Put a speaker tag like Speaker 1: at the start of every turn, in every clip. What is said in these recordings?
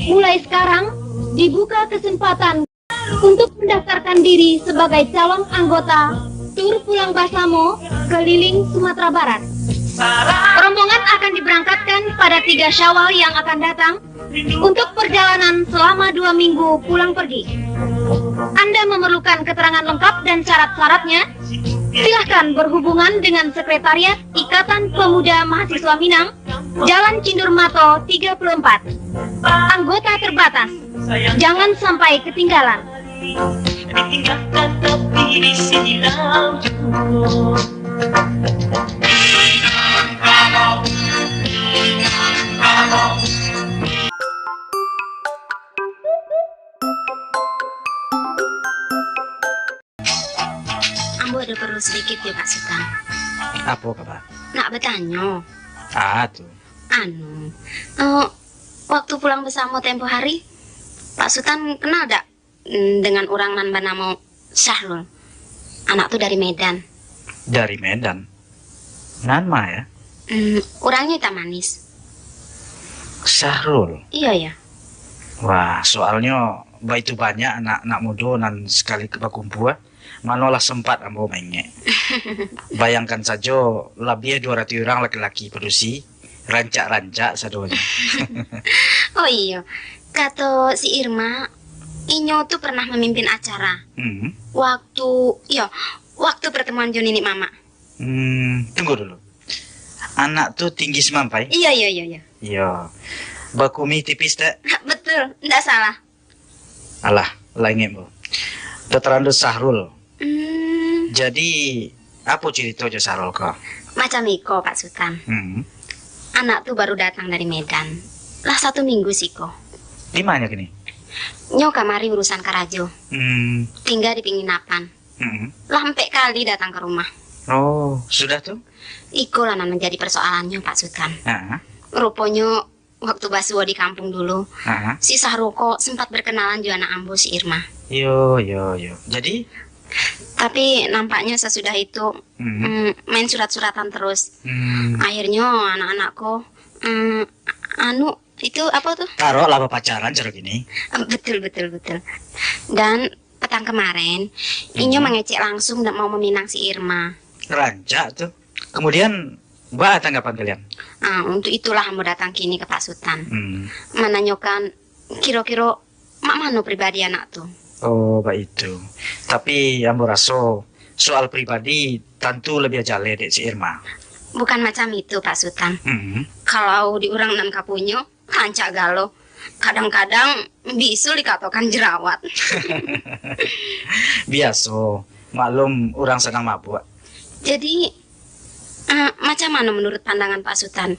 Speaker 1: Mulai sekarang, dibuka kesempatan untuk mendaftarkan diri sebagai calon anggota tur Pulang Basamo keliling Sumatera Barat. Rombongan akan diberangkatkan pada 3 Syawal yang akan datang untuk perjalanan selama 2 minggu pulang pergi. Anda memerlukan keterangan lengkap dan syarat-syaratnya? Silahkan berhubungan dengan Sekretariat Ikatan Pemuda Mahasiswa Minang, Jalan Cindur Mato 34. Anggota terbatas, jangan sampai ketinggalan. Ditinggalkan tapi di sini Ambo ada perlu sedikit ya Pak Sultan.
Speaker 2: Apa kabar?
Speaker 1: Nak bertanya.
Speaker 2: Tuh.
Speaker 1: Waktu pulang bersama tempo hari, Pak Sultan kenal tak dengan orang nan bernama Syahrul? Anak tuh dari Medan.
Speaker 2: Dari Medan? Nama ya?
Speaker 1: Orangnya tak manis.
Speaker 2: Syahrul?
Speaker 1: Iya ya.
Speaker 2: Wah, soalnya begitu banyak anak-anak muda nan sekali berkumpul, manolah sempat ambo mainnya. Bayangkan saja, lebih 200 orang laki-laki produksi, rancak-rancak sadonya.
Speaker 1: Oh iya, kata si Irma, Inyo tuh pernah memimpin acara. Waktu pertemuan Joni nih Mama.
Speaker 2: Tunggu dulu. Anak tuh tinggi semampai?
Speaker 1: Iya.
Speaker 2: Iya. Bakumi tipis tak?
Speaker 1: Betul, enggak salah.
Speaker 2: Alah, lainnya bu. Dr. Syahrul. Jadi, apa cerita aja Syahrul kok?
Speaker 1: Macam Iko, Pak Sultan. Anak tuh baru datang dari Medan. Lah 1 minggu sih kok.
Speaker 2: Di mana gini?
Speaker 1: Nyo kamari urusan Karajo. Tinggal di penginapan. Lah 4 kali datang ke rumah.
Speaker 2: Oh, sudah tuh?
Speaker 1: Iko lah menjadi persoalannya Pak Sultan. Rupanya waktu Basuo di kampung dulu, si Syahrul kok sempat berkenalan juga anak ambo si Irma.
Speaker 2: Yo. Jadi?
Speaker 1: Tapi nampaknya sesudah itu main surat-suratan terus. Akhirnya anak-anakku itu apa tuh?
Speaker 2: Taruh lama pacaran cara gini.
Speaker 1: Betul. Dan petang kemarin Inyo mengecek langsung dan mau meminang si Irma.
Speaker 2: Rancak tuh. Kemudian Mbak tanggapan kalian?
Speaker 1: Untuk itulah mau datang kini ke Pak Sultan. Menanyakan kira-kira mak mano pribadi anak tuh.
Speaker 2: Oh, baik itu. Tapi ambo rasa soal pribadi tentu lebih jale dek si Irma.
Speaker 1: Bukan macam itu Pak Sultan. Kalau di orang nan kapunyo, kancak galo. Kadang-kadang bisul dikatakan jerawat.
Speaker 2: Biasa, maklum orang sedang mabuk.
Speaker 1: Jadi, macam mana menurut pandangan Pak Sultan?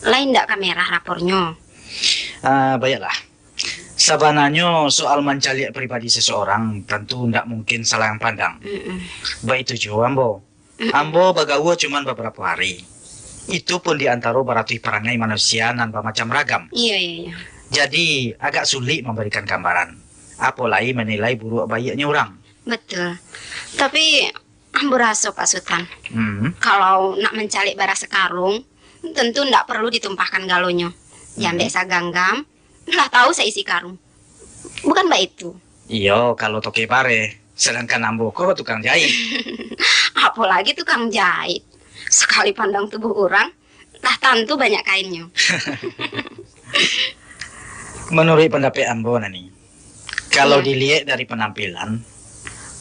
Speaker 1: Lain ndak kamera rapornya?
Speaker 2: Baiklah. Sebenarnya soal mencari pribadi seseorang tentu tidak mungkin salah yang pandang. Baik itu juga ambo. Ambo bagawa cuma beberapa hari. Itu pun diantara berarti perangai manusia dan bermacam ragam.
Speaker 1: Iya.
Speaker 2: Jadi agak sulit memberikan gambaran. Apalagi menilai buruk baiknya orang.
Speaker 1: Betul. Tapi ambo rasa Pak Sultan, kalau nak mencari bara sekarung, tentu ndak perlu ditumpahkan galonya. Yang desa ganggam, lah tahu saya isi karung. Bukan mbak itu?
Speaker 2: Iya, kalau toke bare. Sedangkan ambo kok tukang jahit.
Speaker 1: Apalagi tukang jahit. Sekali pandang tubuh orang, lah tentu banyak kainnya.
Speaker 2: Menurut pendapat ambo nani, kalau dilihat dari penampilan,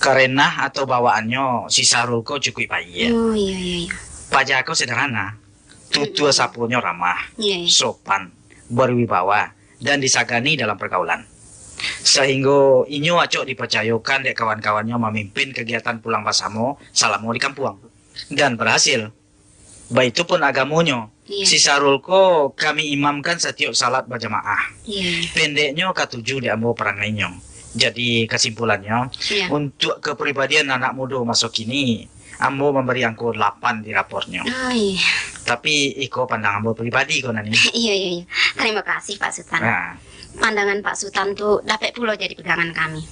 Speaker 2: kerenah atau bawaannya si Syahrul kok cukup baik ya.
Speaker 1: Oh iya.
Speaker 2: Pajak aku sederhana, tutur sapunya ramah, sopan, berwibawa, dan disagani dalam pergaulan. Sehingga Inyo acok dipercayakan dek kawan-kawannya memimpin kegiatan Pulang Basamo selama di kampung. Dan berhasil. Baik itu pun agamanya. Si Syahrul ko kami imamkan setiap salat berjamaah. Pendeknya ketujuh di ambo perangainya. Jadi kesimpulannya, untuk kepribadian anak muda masuk kini, ambo memberi angka 8 di raportnya. Tapi iko pandang ambo pribadi kok nani.
Speaker 1: Iya. Terima kasih Pak Sultan. Pandangan Pak Sultan tuh dapat pula jadi pegangan kami.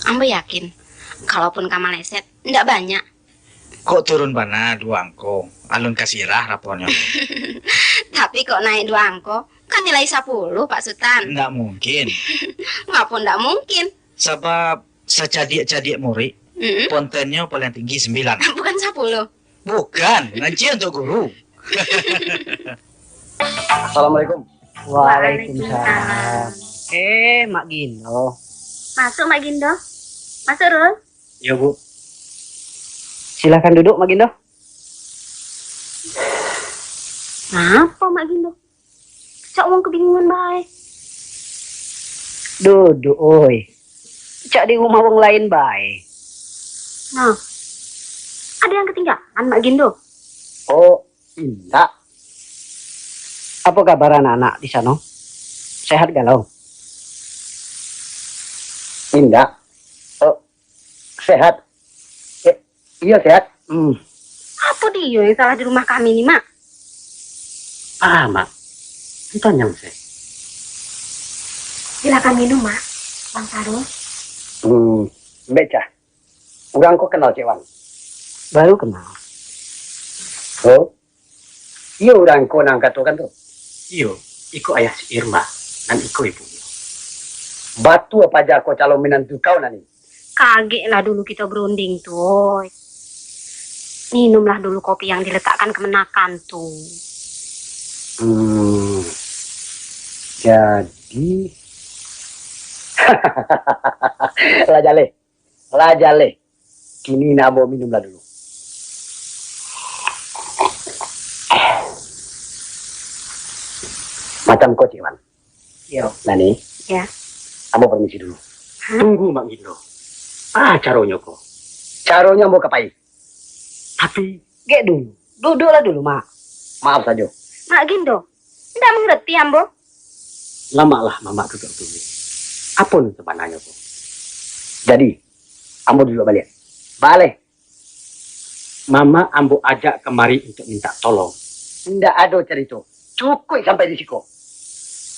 Speaker 1: Ambo yakin, kalaupun kamu leset, ndak banyak.
Speaker 2: Kok turun bana 2 angko, alun kasirah rapornya.
Speaker 1: Tapi kok naik 2 angko,
Speaker 3: Kan nilai 10, Pak Sultan.
Speaker 2: Nggak mungkin.
Speaker 3: Ngapun nggak mungkin.
Speaker 2: Sebab secadik-cadik murid,
Speaker 3: Mm-mm.
Speaker 2: pontennya paling tinggi 9.
Speaker 3: Bukan 10.
Speaker 2: Bukan, ngaji untuk guru.
Speaker 4: Assalamualaikum.
Speaker 3: Waalaikumsalam.
Speaker 4: Mak Gindo.
Speaker 3: Masuk, Mak Gindo. Masuk, Rul.
Speaker 4: Ya, Bu. Silahkan duduk, Mak Gindo.
Speaker 3: Apa, Mak Gindo? Cak wong kebingungan baik.
Speaker 4: Duduk, oi. Cak di rumah wong lain baik.
Speaker 3: Nah, ada yang ketinggalan, Mak Gindo?
Speaker 4: Oh, tidak. Apa kabar anak-anak di sana? Sehat galau? Tidak. Oh, sehat. Iya, sehat.
Speaker 3: Apa dia yang salah di rumah kami nih, Mak?
Speaker 4: Mak. Tanya saya.
Speaker 3: Silakan minum, Mak. Bang Sarul.
Speaker 4: Beca. Orang kok kenal Cewang? Baru kenal. Oh? Iya orang kok nang katakan tuh.
Speaker 5: Iyo, iko ayah si Irma, dan iko ibunya.
Speaker 4: Batu apa aja kau calon menantu kau nani?
Speaker 3: Kaget lah dulu kita berunding tuh. Minumlah dulu kopi yang diletakkan kemenakan tuh.
Speaker 4: Jadi lajale. Kini namo minumlah dulu. Macam kau Ciwan.
Speaker 5: Iyo.
Speaker 4: Nani,
Speaker 3: Ya.
Speaker 4: kamu permisi dulu.
Speaker 5: Tunggu, Mak Gindo. Caranya kok.
Speaker 4: Caranya mau kapai?
Speaker 5: Tapi,
Speaker 4: Gek dulu. Duduklah dulu, Mak. Maaf saja.
Speaker 3: Mak Gindo, tidak mengerti, Ambo.
Speaker 5: lama lah Mama duduk dulu. Apa nih sebenarnya kok?
Speaker 4: Jadi, ambo dulu balik. Balik.
Speaker 5: Mama ambo ajak kemari untuk minta tolong.
Speaker 4: Tidak ada cerita. Cukup sampai di siko.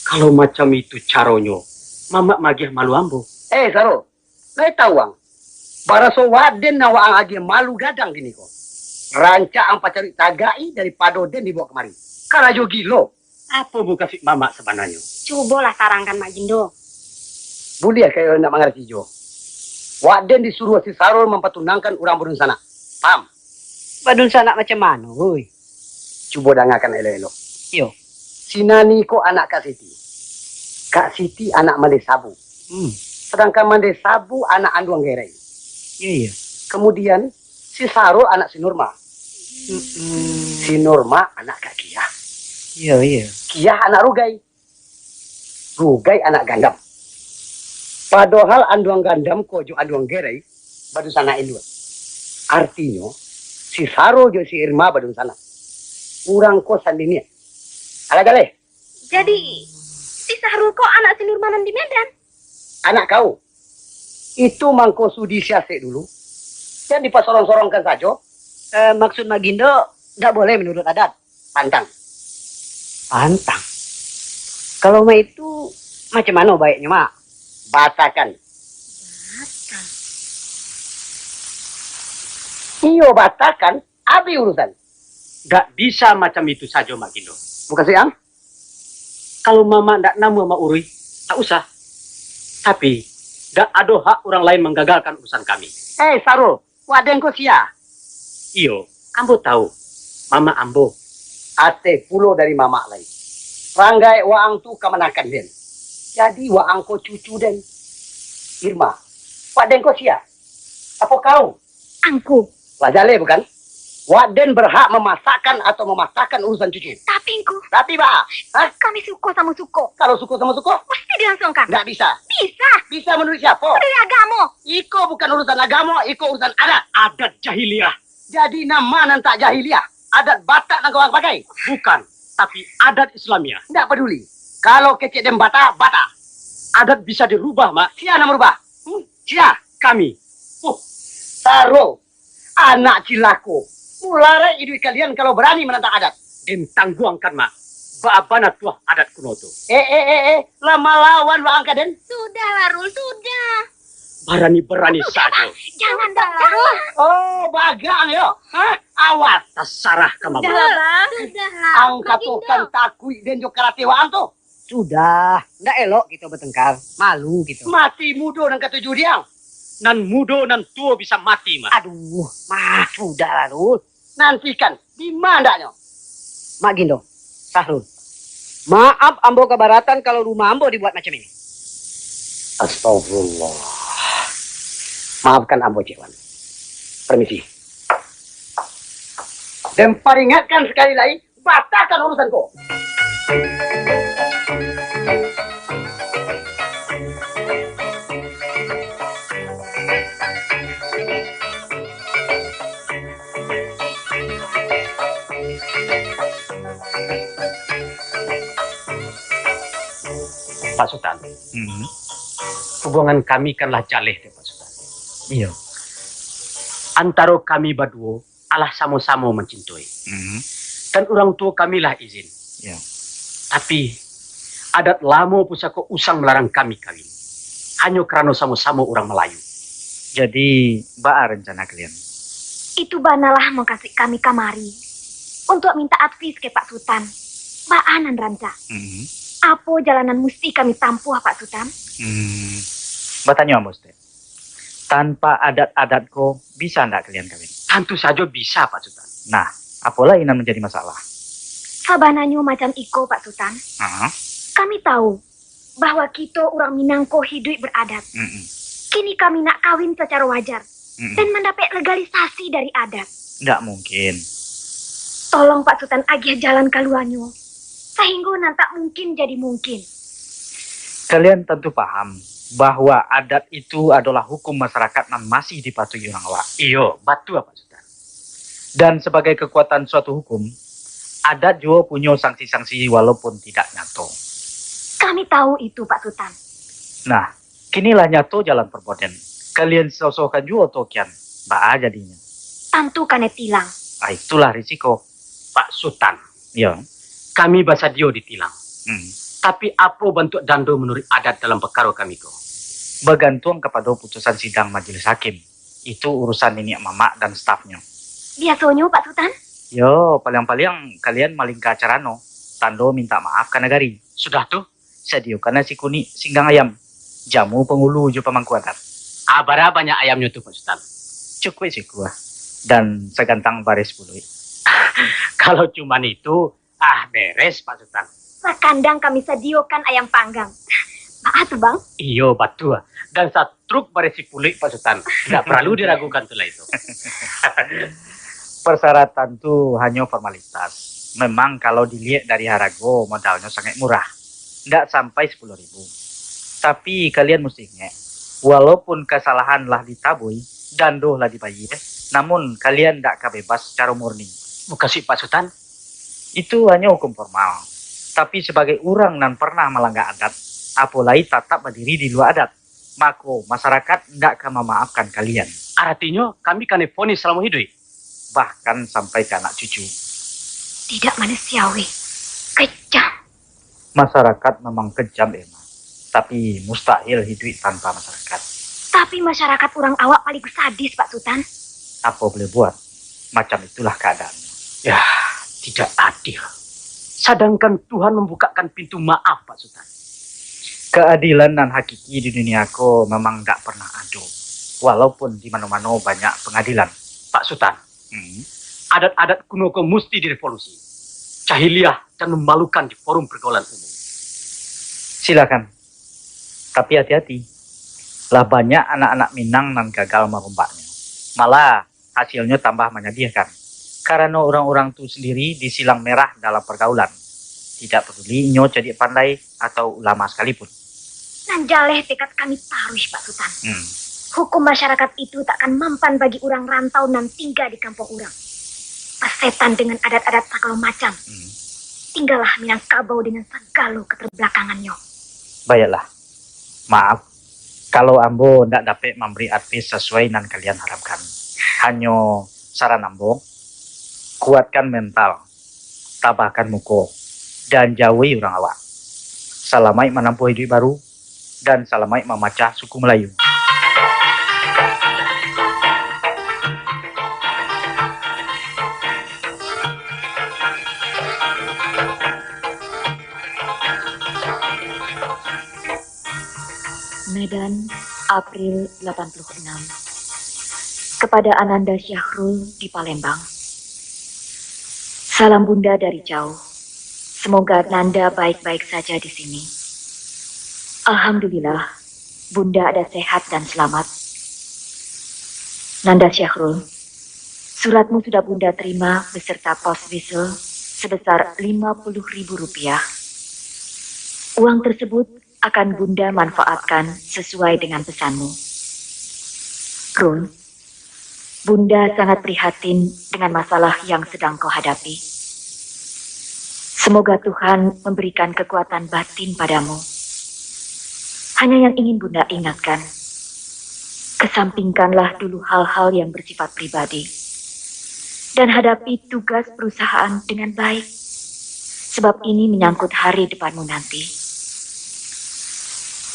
Speaker 5: Kalau macam itu caranya, Mama magih malu ambo.
Speaker 4: Saro. Ngai tahu ang. Baraso waden na waang agi malu gadang gini kok. Ranca ang pacari tagai daripada den dibawa kemari. Karajo gilo.
Speaker 5: Apa bu kasih Mama sebenarnya?
Speaker 3: Cobalah sarankan Mak Gindo.
Speaker 4: Bulia kayak nak mengerti jo. Waden disuruh si Sarul mempertunangkan orang Badun sana. Paham?
Speaker 6: Badun sana macam mana, woi?
Speaker 4: Coba dengarkan elo-elo.
Speaker 6: Yo.
Speaker 4: Si Nani ko anak Kak Siti. Kak Siti anak Mande Sabu. Sedangkan Mande Sabu anak Anduang Gerai.
Speaker 6: Iya.
Speaker 4: Kemudian si Sarul anak si Nurma. Si Nurma anak Kak Kia.
Speaker 6: Iya.
Speaker 4: Kia anak Rugai. Rugai anak Gandam. Padahal Anduang Gandam kojo Anduang Gerai Badun sana indua. Artinya si Sarul jo si Irma Badun sana. Urang ko sandinia. Ala gale.
Speaker 3: Jadi, si Sahrul kok anak si Nurmanan di Medan?
Speaker 4: Anak kau. Itu mangko sudi siasek dulu. Dan dipasorong-sorongkan saja.
Speaker 6: Maksud Mak Gindo, tidak boleh menurut adat.
Speaker 4: Pantang.
Speaker 6: Pantang. Kalau Mak itu, macam mana baiknya, Mak?
Speaker 4: Batakan. Iyo batakan. Abi urusan.
Speaker 5: Gak bisa macam itu saja Mak Gindo.
Speaker 4: Bukan siang?
Speaker 5: Kalau Mama ndak namu sama Uri, tak usah. Tapi, gak ada hak orang lain menggagalkan urusan kami.
Speaker 4: Sarul. Waden ko sia.
Speaker 5: Iyo, ambo tahu. Mama ambo.
Speaker 4: Ate pulo dari mama lain. Ranggai waang tu kemenakan den. Jadi waang ko cucu den. Irma. Waden ko sia. Apa kau?
Speaker 3: Angku.
Speaker 4: Lajale bukan? Waden berhak memasakkan atau memasakkan urusan cucu.
Speaker 3: Tapi Angku,
Speaker 4: Tapi bah,
Speaker 3: kami suko sama suko.
Speaker 4: kalau suku sama suku,
Speaker 3: Mesti dilangsungkan.
Speaker 4: nggak bisa.
Speaker 3: Bisa.
Speaker 4: Bisa menurut siapa?
Speaker 3: Dari agama.
Speaker 4: Iko bukan urusan agama, iko urusan adat.
Speaker 5: Adat jahiliyah.
Speaker 4: Jadi nama nan tak jahiliyah. Adat Batak nak orang pakai.
Speaker 5: Bukan, tapi adat Islamiyah.
Speaker 4: Nggak peduli. Kalau kecek dem Batak, Batak.
Speaker 5: Adat bisa dirubah, Mak.
Speaker 4: Sia nak merubah. Sia.
Speaker 5: Kami.
Speaker 4: Saro. Anak cilako. Mulai hidup kalian kalau berani menentang adat.
Speaker 5: Tangguangkan, Mak. Baabana tuah adat kuno tu.
Speaker 4: Lama lawan Bang Kaden.
Speaker 3: Sudah, Larul, sudah.
Speaker 5: Berani-berani saja.
Speaker 3: Jangan, Bang, jangan.
Speaker 4: Oh, bagang yo. Awas.
Speaker 5: Tasarah ke Mama.
Speaker 3: Bang. Sudah lah.
Speaker 4: Ang katukan takui dan jo karate waan tu.
Speaker 6: Sudah, ndak elok kita bertengkar. Malu kita.
Speaker 5: Mati mudo nang ketujuh dia. Nan mudo nan tua bisa mati, Mas.
Speaker 6: Aduh, mah sudah lah, Rul.
Speaker 5: Nantikan, di mana nyo?
Speaker 6: Mak Gindo, Sahrul. Maaf Ambo keberatan kalau rumah Ambo dibuat macam ini.
Speaker 4: Astagfirullah. Maafkan Ambo Cewan. Permisi. Dan peringatkan sekali lagi, batalkan urusanku.
Speaker 5: Pak Sultan,
Speaker 2: Hmm.
Speaker 5: hubungan kami kanlah jaleh deh, Pak Sultan.
Speaker 2: Iya.
Speaker 5: Antara kami berdua alah sama-sama mencintai.
Speaker 2: Hmm.
Speaker 5: Dan orang tua kami lah izin.
Speaker 2: Ya.
Speaker 5: Tapi adat lama pusaka usang melarang kami kawin. Hanya kerana sama-sama orang Melayu.
Speaker 2: Jadi, baa rencana kalian?
Speaker 1: Itu banalah mengkasih kami kamari untuk minta advis ke Pak Sultan. Baanan ranca.
Speaker 2: Hmm.
Speaker 1: Apa jalanan mesti kami tampuh Pak Sultan?
Speaker 2: Hmm. Bertanya Bos Teh. Tanpa adat-adatku, bisa ndak kalian kawin?
Speaker 5: Tentu saja bisa, Pak Sultan.
Speaker 2: Nah, apalah yang menjadi masalah?
Speaker 1: Sabananyo macam iko Pak Sultan.
Speaker 2: Ah.
Speaker 1: Kami tahu bahwa kita orang Minangko hidup beradat.
Speaker 2: Mm-mm.
Speaker 1: Kini kami nak kawin secara wajar
Speaker 2: Mm-mm.
Speaker 1: dan mendapat legalisasi dari adat.
Speaker 2: Ndak mungkin.
Speaker 1: Tolong Pak Sultan agih jalan kaluanyo. Sehingga nanti mungkin jadi mungkin.
Speaker 2: Kalian tentu paham bahwa adat itu adalah hukum masyarakat yang masih dipatuhi orang awak.
Speaker 5: Iyo, batu Pak Sultan.
Speaker 2: Dan sebagai kekuatan suatu hukum, adat juga punya sanksi-sanksi walaupun tidak nyato.
Speaker 1: Kami tahu itu Pak Sultan.
Speaker 2: Nah, kinilah nyato jalan perboden. Kalian sosokan juga tokian. Baa jadinya.
Speaker 1: Tentu kane tilang.
Speaker 2: Ah, itulah risiko.
Speaker 5: Pak Sultan,
Speaker 2: Ya.
Speaker 5: kami bahasa dia ditilang.
Speaker 2: Hmm.
Speaker 5: Tapi apa bentuk dando menurut adat dalam perkara kami ko?
Speaker 2: Bergantung kepada putusan sidang majelis hakim. Itu urusan nenek mamak dan stafnya.
Speaker 1: Biasanya Pak Sultan?
Speaker 2: Yo, paling-paling kalian maling ke acara no. Tando minta maaf ke negari.
Speaker 5: Sudah tuh?
Speaker 2: Sediakan nasi kuning singgang ayam. Jamu pengulu jo pemangku adat.
Speaker 5: Abara banyak ayamnya tuh Pak Sultan.
Speaker 2: Cukup sih gua. Dan segantang baris bulu.
Speaker 5: Kalau cuman itu, beres Pak Sultan.
Speaker 1: Sekandang kami sediakan ayam panggang. Maaf tuh Bang.
Speaker 5: Iyo, batu. Dan satu truk berisi kulit Pak Sultan. Tidak perlu diragukan tuh lah itu.
Speaker 2: Persyaratan tuh hanya formalitas. Memang kalau dilihat dari harago modalnya sangat murah. Nggak sampai 10.000. Tapi kalian mesti ingat, walaupun kesalahan lah ditabui dan doh lah dibayar, namun kalian nggak kebebas secara murni.
Speaker 5: Bukan sih Pak Sultan?
Speaker 2: Itu hanya hukum formal. Tapi sebagai orang yang pernah melanggar adat, apalagi tetap berdiri di luar adat, maka masyarakat tidak akan memaafkan kalian.
Speaker 5: Artinya kami kan divonis selama hidup.
Speaker 2: Bahkan sampai ke anak cucu.
Speaker 1: Tidak manusiawi. Kejam.
Speaker 2: Masyarakat memang kejam emang. Tapi mustahil hidup tanpa masyarakat.
Speaker 1: Tapi masyarakat orang awak paling sadis Pak Sultan.
Speaker 2: Apa boleh buat? Macam itulah keadaannya.
Speaker 5: Ya, tidak adil. Sedangkan Tuhan membukakan pintu maaf Pak Sultan.
Speaker 2: Keadilan dan hakiki di duniaku memang tidak pernah ada. Walaupun di mana-mana banyak pengadilan.
Speaker 5: Pak Sultan, adat-adat kuno kau mesti direvolusi. Jahiliyah dan memalukan di forum pergaulan umum.
Speaker 2: Silakan. Tapi hati-hati. Lah banyak anak-anak Minang yang gagal merombaknya. Malah hasilnya tambah menyedihkan. Karena orang-orang itu sendiri disilang merah dalam pergaulan. Tidak peduli nyo jadi pandai atau ulama sekalipun.
Speaker 1: Nan jaleh tekad kami taruh Pak Sultan.
Speaker 2: Hmm.
Speaker 1: Hukum masyarakat itu takkan mempan bagi orang rantau nan tinggal di kampung orang. Persetan dengan adat-adat segala macam. Tinggallah Minangkabau dengan segala keterbelakangannya.
Speaker 2: Baiklah. Maaf. Kalau Ambo tidak dapat memberi advies sesuai yang kalian harapkan. Hanya saran Ambo, kuatkan mental, tabahkan muka, dan jauhi orang awak. Salamai menempuh hidup baru, dan salamai memecah suku Melayu.
Speaker 7: Medan, April 86. Kepada Ananda Syahrul di Palembang. Salam Bunda dari jauh. Semoga Nanda baik-baik saja di sini. Alhamdulillah, Bunda ada sehat dan selamat. Nanda Syahrul, suratmu sudah Bunda terima beserta pos whistle sebesar Rp50.000. Uang tersebut akan Bunda manfaatkan sesuai dengan pesanmu. Rul, Bunda sangat prihatin dengan masalah yang sedang kau hadapi. Semoga Tuhan memberikan kekuatan batin padamu. Hanya yang ingin Bunda ingatkan, kesampingkanlah dulu hal-hal yang bersifat pribadi dan hadapi tugas perusahaan dengan baik, sebab ini menyangkut hari depanmu nanti.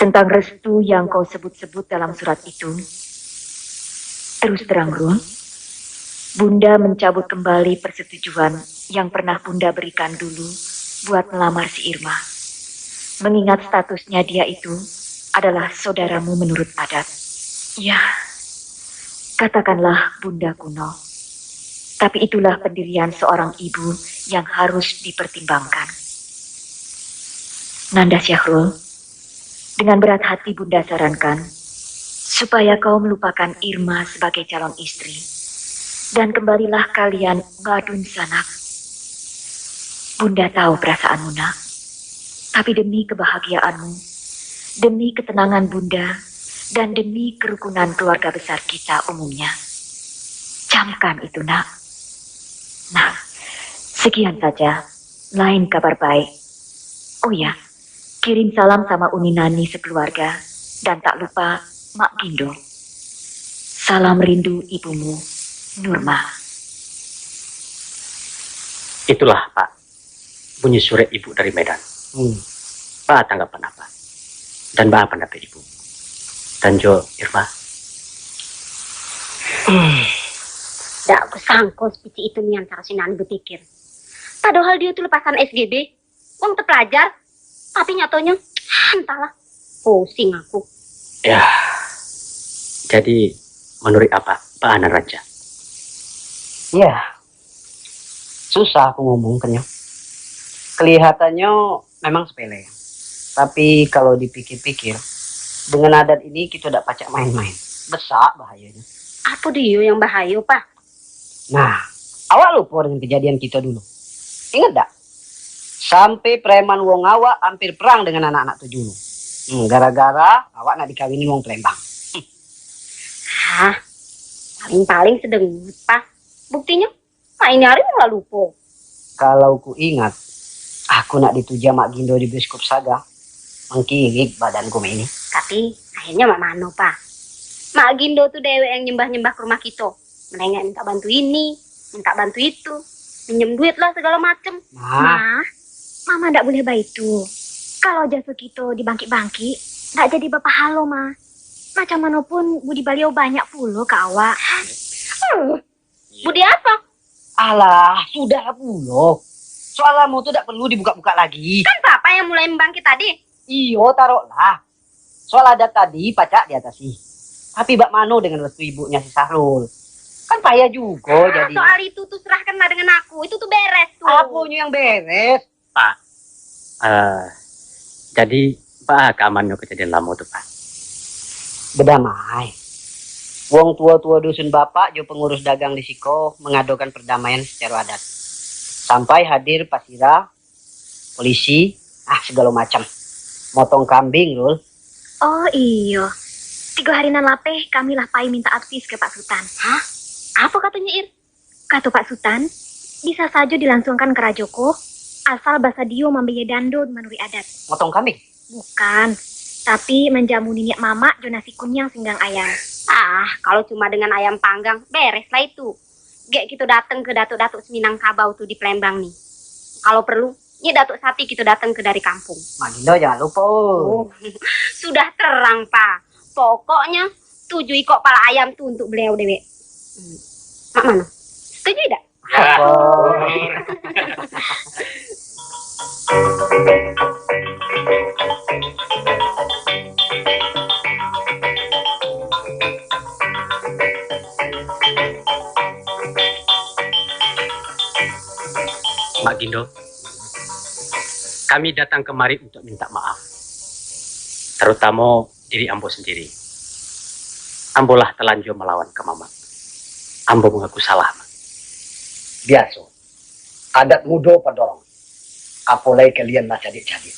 Speaker 7: Tentang restu yang kau sebut-sebut dalam surat itu, terus terang, Rul, Bunda mencabut kembali persetujuan yang pernah Bunda berikan dulu buat melamar si Irma. Mengingat statusnya dia itu adalah saudaramu menurut adat. Ya, katakanlah Bunda kuno. Tapi itulah pendirian seorang ibu yang harus dipertimbangkan. Nanda Syahrul, dengan berat hati Bunda sarankan supaya kau melupakan Irma sebagai calon istri dan kembalilah kalian ngadun sanak. Bunda tahu perasaanmu, nak. Tapi demi kebahagiaanmu, demi ketenangan Bunda, dan demi kerukunan keluarga besar kita umumnya, camkan itu, nak. Nah, sekian saja. Lain kabar baik. Oh ya, kirim salam sama Uni Nani sekeluarga, dan tak lupa Mak Gindo. Salam rindu ibumu, Nurma.
Speaker 5: Itulah, Pak, bunyi surat ibu dari Medan. Pak tanggapan apa? Dan bah pendapat ibu? Dan Jo, Irma.
Speaker 3: Tidak aku sangko seperti itu nih antara si Nani berpikir. Padahal dia itu lepasan SGB, uang terpelajar, tapi nyatonya, entahlah, pusing aku.
Speaker 5: Ya, jadi menurut apa, Pak Anaraja?
Speaker 6: Ya, susah aku ngomongkannya. Kelihatannya memang sepele. Tapi kalau dipikir-pikir, dengan adat ini kita tidak pacak main-main. Besar bahayanya.
Speaker 3: Apa dia yang bahaya, Pak?
Speaker 6: Nah, awak lupa dengan kejadian kita dulu. Ingat tak? Sampai preman wong awak hampir perang dengan anak-anak Tujulu. Gara-gara awak nak dikawinin wong Palembang.
Speaker 3: Hah, paling-paling sedengut, Pak. Buktinya, main hari malah lupa.
Speaker 6: Kalau ku ingat, aku nak dituja Mak Gindo di Biskop Saga. Mengkirik badanku ini.
Speaker 3: Tapi akhirnya Mak Mano, Pak. Mak Gindo tuh dewe yang nyembah-nyembah ke rumah kita. Menengah minta bantu ini, minta bantu itu. Minjem duit lah segala macem.
Speaker 6: Nah,
Speaker 1: Mama ndak boleh baik itu. Kalau jasa kita dibangkit-bangkit, ndak jadi bapak halo, Ma. Macam manapun budi beliau banyak pula ke awak.
Speaker 3: Budi apa?
Speaker 6: alah, sudah pula. Soalmu tuh tidak perlu dibuka-buka lagi.
Speaker 3: Kan Papa yang mulai membangkit tadi.
Speaker 6: Iyo, taruhlah. Soal adat tadi pacak diatasi. Tapi Bak Mano dengan restu ibunya si Sahrul. Kan payah juga jadi.
Speaker 3: Soal itu tuh serahkanlah dengan aku. Itu tuh beres tuh.
Speaker 6: Apanya yang beres?
Speaker 5: Pak, jadi Pak keamannya kejadian lama tuh, Pak.
Speaker 6: Berdamai. Wong tua-tua dusun bapak jo pengurus dagang di Siko mengadukan perdamaian secara adat. Sampai hadir pasira, polisi, segala macam. Motong kambing, Rul.
Speaker 1: Oh iya. 3 hari nan lapeh kami lah pai minta advis ke Pak Sultan.
Speaker 3: Hah? Apa katanya, Ir?
Speaker 1: Kata Pak Sultan, bisa saja dilangsungkan ke Rajoko asal basa dio membiayai dando menurut adat.
Speaker 6: Motong kambing?
Speaker 1: Bukan, tapi menjamu niniak mama jo nasi kunyang singgang ayam.
Speaker 3: Kalau cuma dengan ayam panggang, beres lah itu. Gek kita datang ke datuk-datuk Seminangkabau tuh di Palembang nih. Kalau perlu, ini datuk sapi kita datang ke dari kampung.
Speaker 6: Magindo jangan lupa.
Speaker 3: Sudah terang, Pak. Pokoknya 7 ekor pala ayam tuh untuk beliau dewe. Mak mana? Setuju tidak?
Speaker 5: Gindo, kami datang kemari untuk minta maaf. Terutama diri Ambo sendiri. Ambo lah telanjur melawan ke Mama. Ambo mengaku salah, Mak.
Speaker 4: Biasa. Adat mudo padorong. Apalagi kalian masih adik-adik.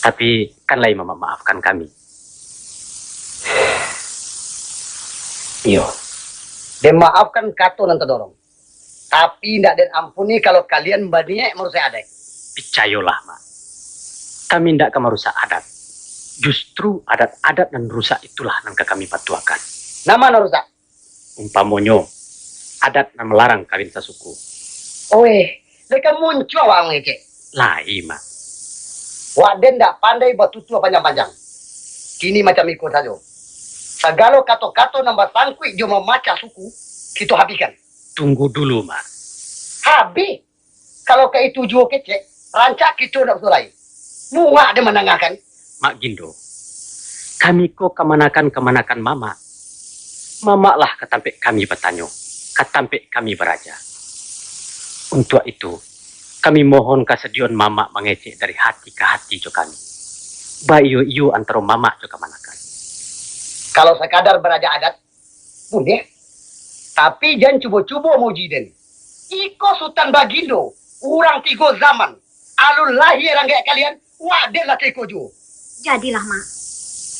Speaker 5: Tapi kanlah Mama maafkan kami.
Speaker 4: Iyo. Dan maafkan kato nanti dorong. Tapi tidak dan ampuni kalau kalian banyak merusak adat.
Speaker 5: Percayalah, Mak. Kami tidak akan merusak adat. Justru adat-adat dan rusak itulah yang kami patuakan.
Speaker 4: Nama merusak?
Speaker 5: Umpamonyo, adat yang melarang kawin sasuku.
Speaker 4: Oe, mereka muncul orang ngecek.
Speaker 5: Lai, Mak.
Speaker 4: Waden tidak pandai batutua panjang-panjang. Kini macam ikut saja. Segala kato-kato nambah sangkui jo memaca suku, kita habiskan.
Speaker 5: Tunggu dulu, Mak.
Speaker 4: Habis. Kalau ke itu jual kecek, rancak kita nak sulai. Muak dia menangahkan.
Speaker 5: Mak Gindo, kami kok kemanakan Mama. Mama lah katampik kami bertanya, katampik kami beraja. Untuk itu, kami mohon kesediaan Mama mengecek dari hati ke hati jo kami. Bayu iyo antara Mama jo kemanakan.
Speaker 4: Kalau sekadar beraja adat, boleh. Tapi jangan cuba-cuba mau jiden. Iko Sultan Bagindo, orang 3 zaman. Alun lahir orang kayak kalian, waden lah ke kojo.
Speaker 3: Jadilah, Mak.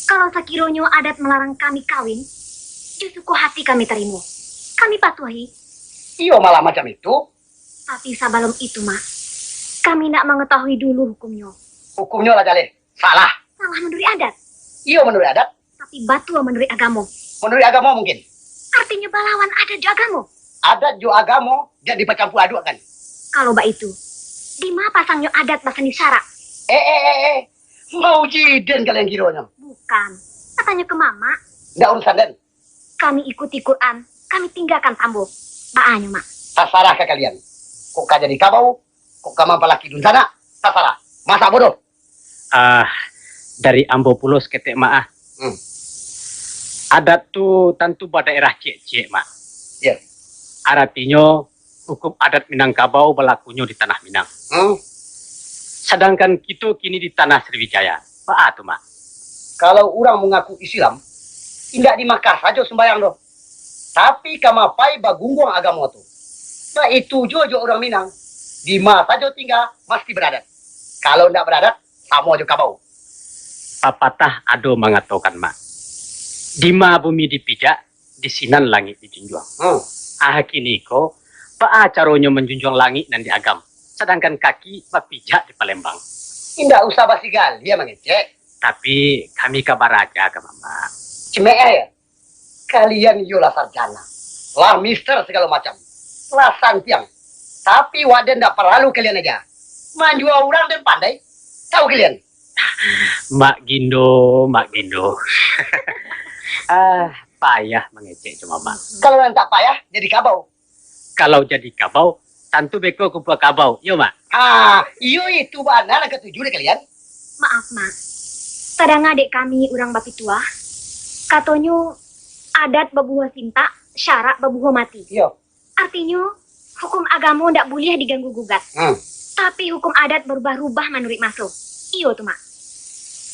Speaker 3: Kalau sekiranya adat melarang kami kawin, justru hati kami terima. Kami patuhi.
Speaker 4: Iyo malah macam itu.
Speaker 3: Tapi sebelum itu, Mak, kami nak mengetahui dulu hukumnya.
Speaker 4: Hukumnya lah jaleh. Salah.
Speaker 3: Salah menurut adat,
Speaker 4: Iyo menurut adat.
Speaker 3: tapi batu menurut agama.
Speaker 4: Menurut agama mungkin.
Speaker 3: Artinya balawan adat jo agama.
Speaker 4: Adat jo agama jadi bercampur aduk kan.
Speaker 3: Kalau mbak itu, di mana pasangnya adat bahasa syarak?
Speaker 4: Mau jiden kalian kiranya.
Speaker 3: Bukan. Katanya ke Mama,
Speaker 4: Nggak urusan dan.
Speaker 3: kami ikuti Quran, kami tinggalkan tambo. Baanya, Mak.
Speaker 4: Terserah ke kalian. Kok kau jadi kabau? Kok kamu pelaki dun sana? Terserah. Masa bodoh?
Speaker 5: Dari Ambo Pulos ketek Mak. Adat tu tentu pada daerah cek-cek, Mak.
Speaker 4: Ya.
Speaker 5: Artinya hukum adat Minangkabau berlakunya di tanah Minang. Sedangkan kita kini di tanah Sriwijaya. Apa tu, Mak?
Speaker 4: Kalau orang mengaku Islam, tidak di Makkah saja sembahyang doh. Tapi kamapai bagunggung agama tu. Nah itu jojo orang Minang. Di mana saja tinggal, mesti beradat. Kalau tidak beradat, sama aja kabau.
Speaker 5: Papatah ado mengatakan, Mak. Dima bumi dipijak, di sinan langit dijunjung. Kini ko, pa caranya menjunjung langit dan diagam. Sedangkan kaki pijak di Palembang.
Speaker 4: Tidak usah basigal, dia mengecek.
Speaker 5: Tapi kami kabar aja ke Mama.
Speaker 4: Cemeh ya. Kalian yola sarjana. Lah mister segala macam. Lah santiang. Tapi wadah tidak perlu kalian aja. Manjua orang dan pandai. Tahu kalian?
Speaker 5: Mak Gindo. Payah mengecek cuma Mak.
Speaker 4: Kalau yang tak payah, jadi kabau.
Speaker 5: Kalau jadi kabau, tentu beko kumpul kabau. Yo, Mak.
Speaker 4: Iyo itu mana ketujuh deh kalian?
Speaker 3: Maaf, Mak. Kadang adik kami orang bapi tua, katanya adat babuha sinta, syarak babuha mati.
Speaker 4: Iyo.
Speaker 3: Artinya, hukum agama ndak boleh diganggu gugat. Tapi hukum adat berubah-ubah menurut masuk. Iyo tuh, Mak.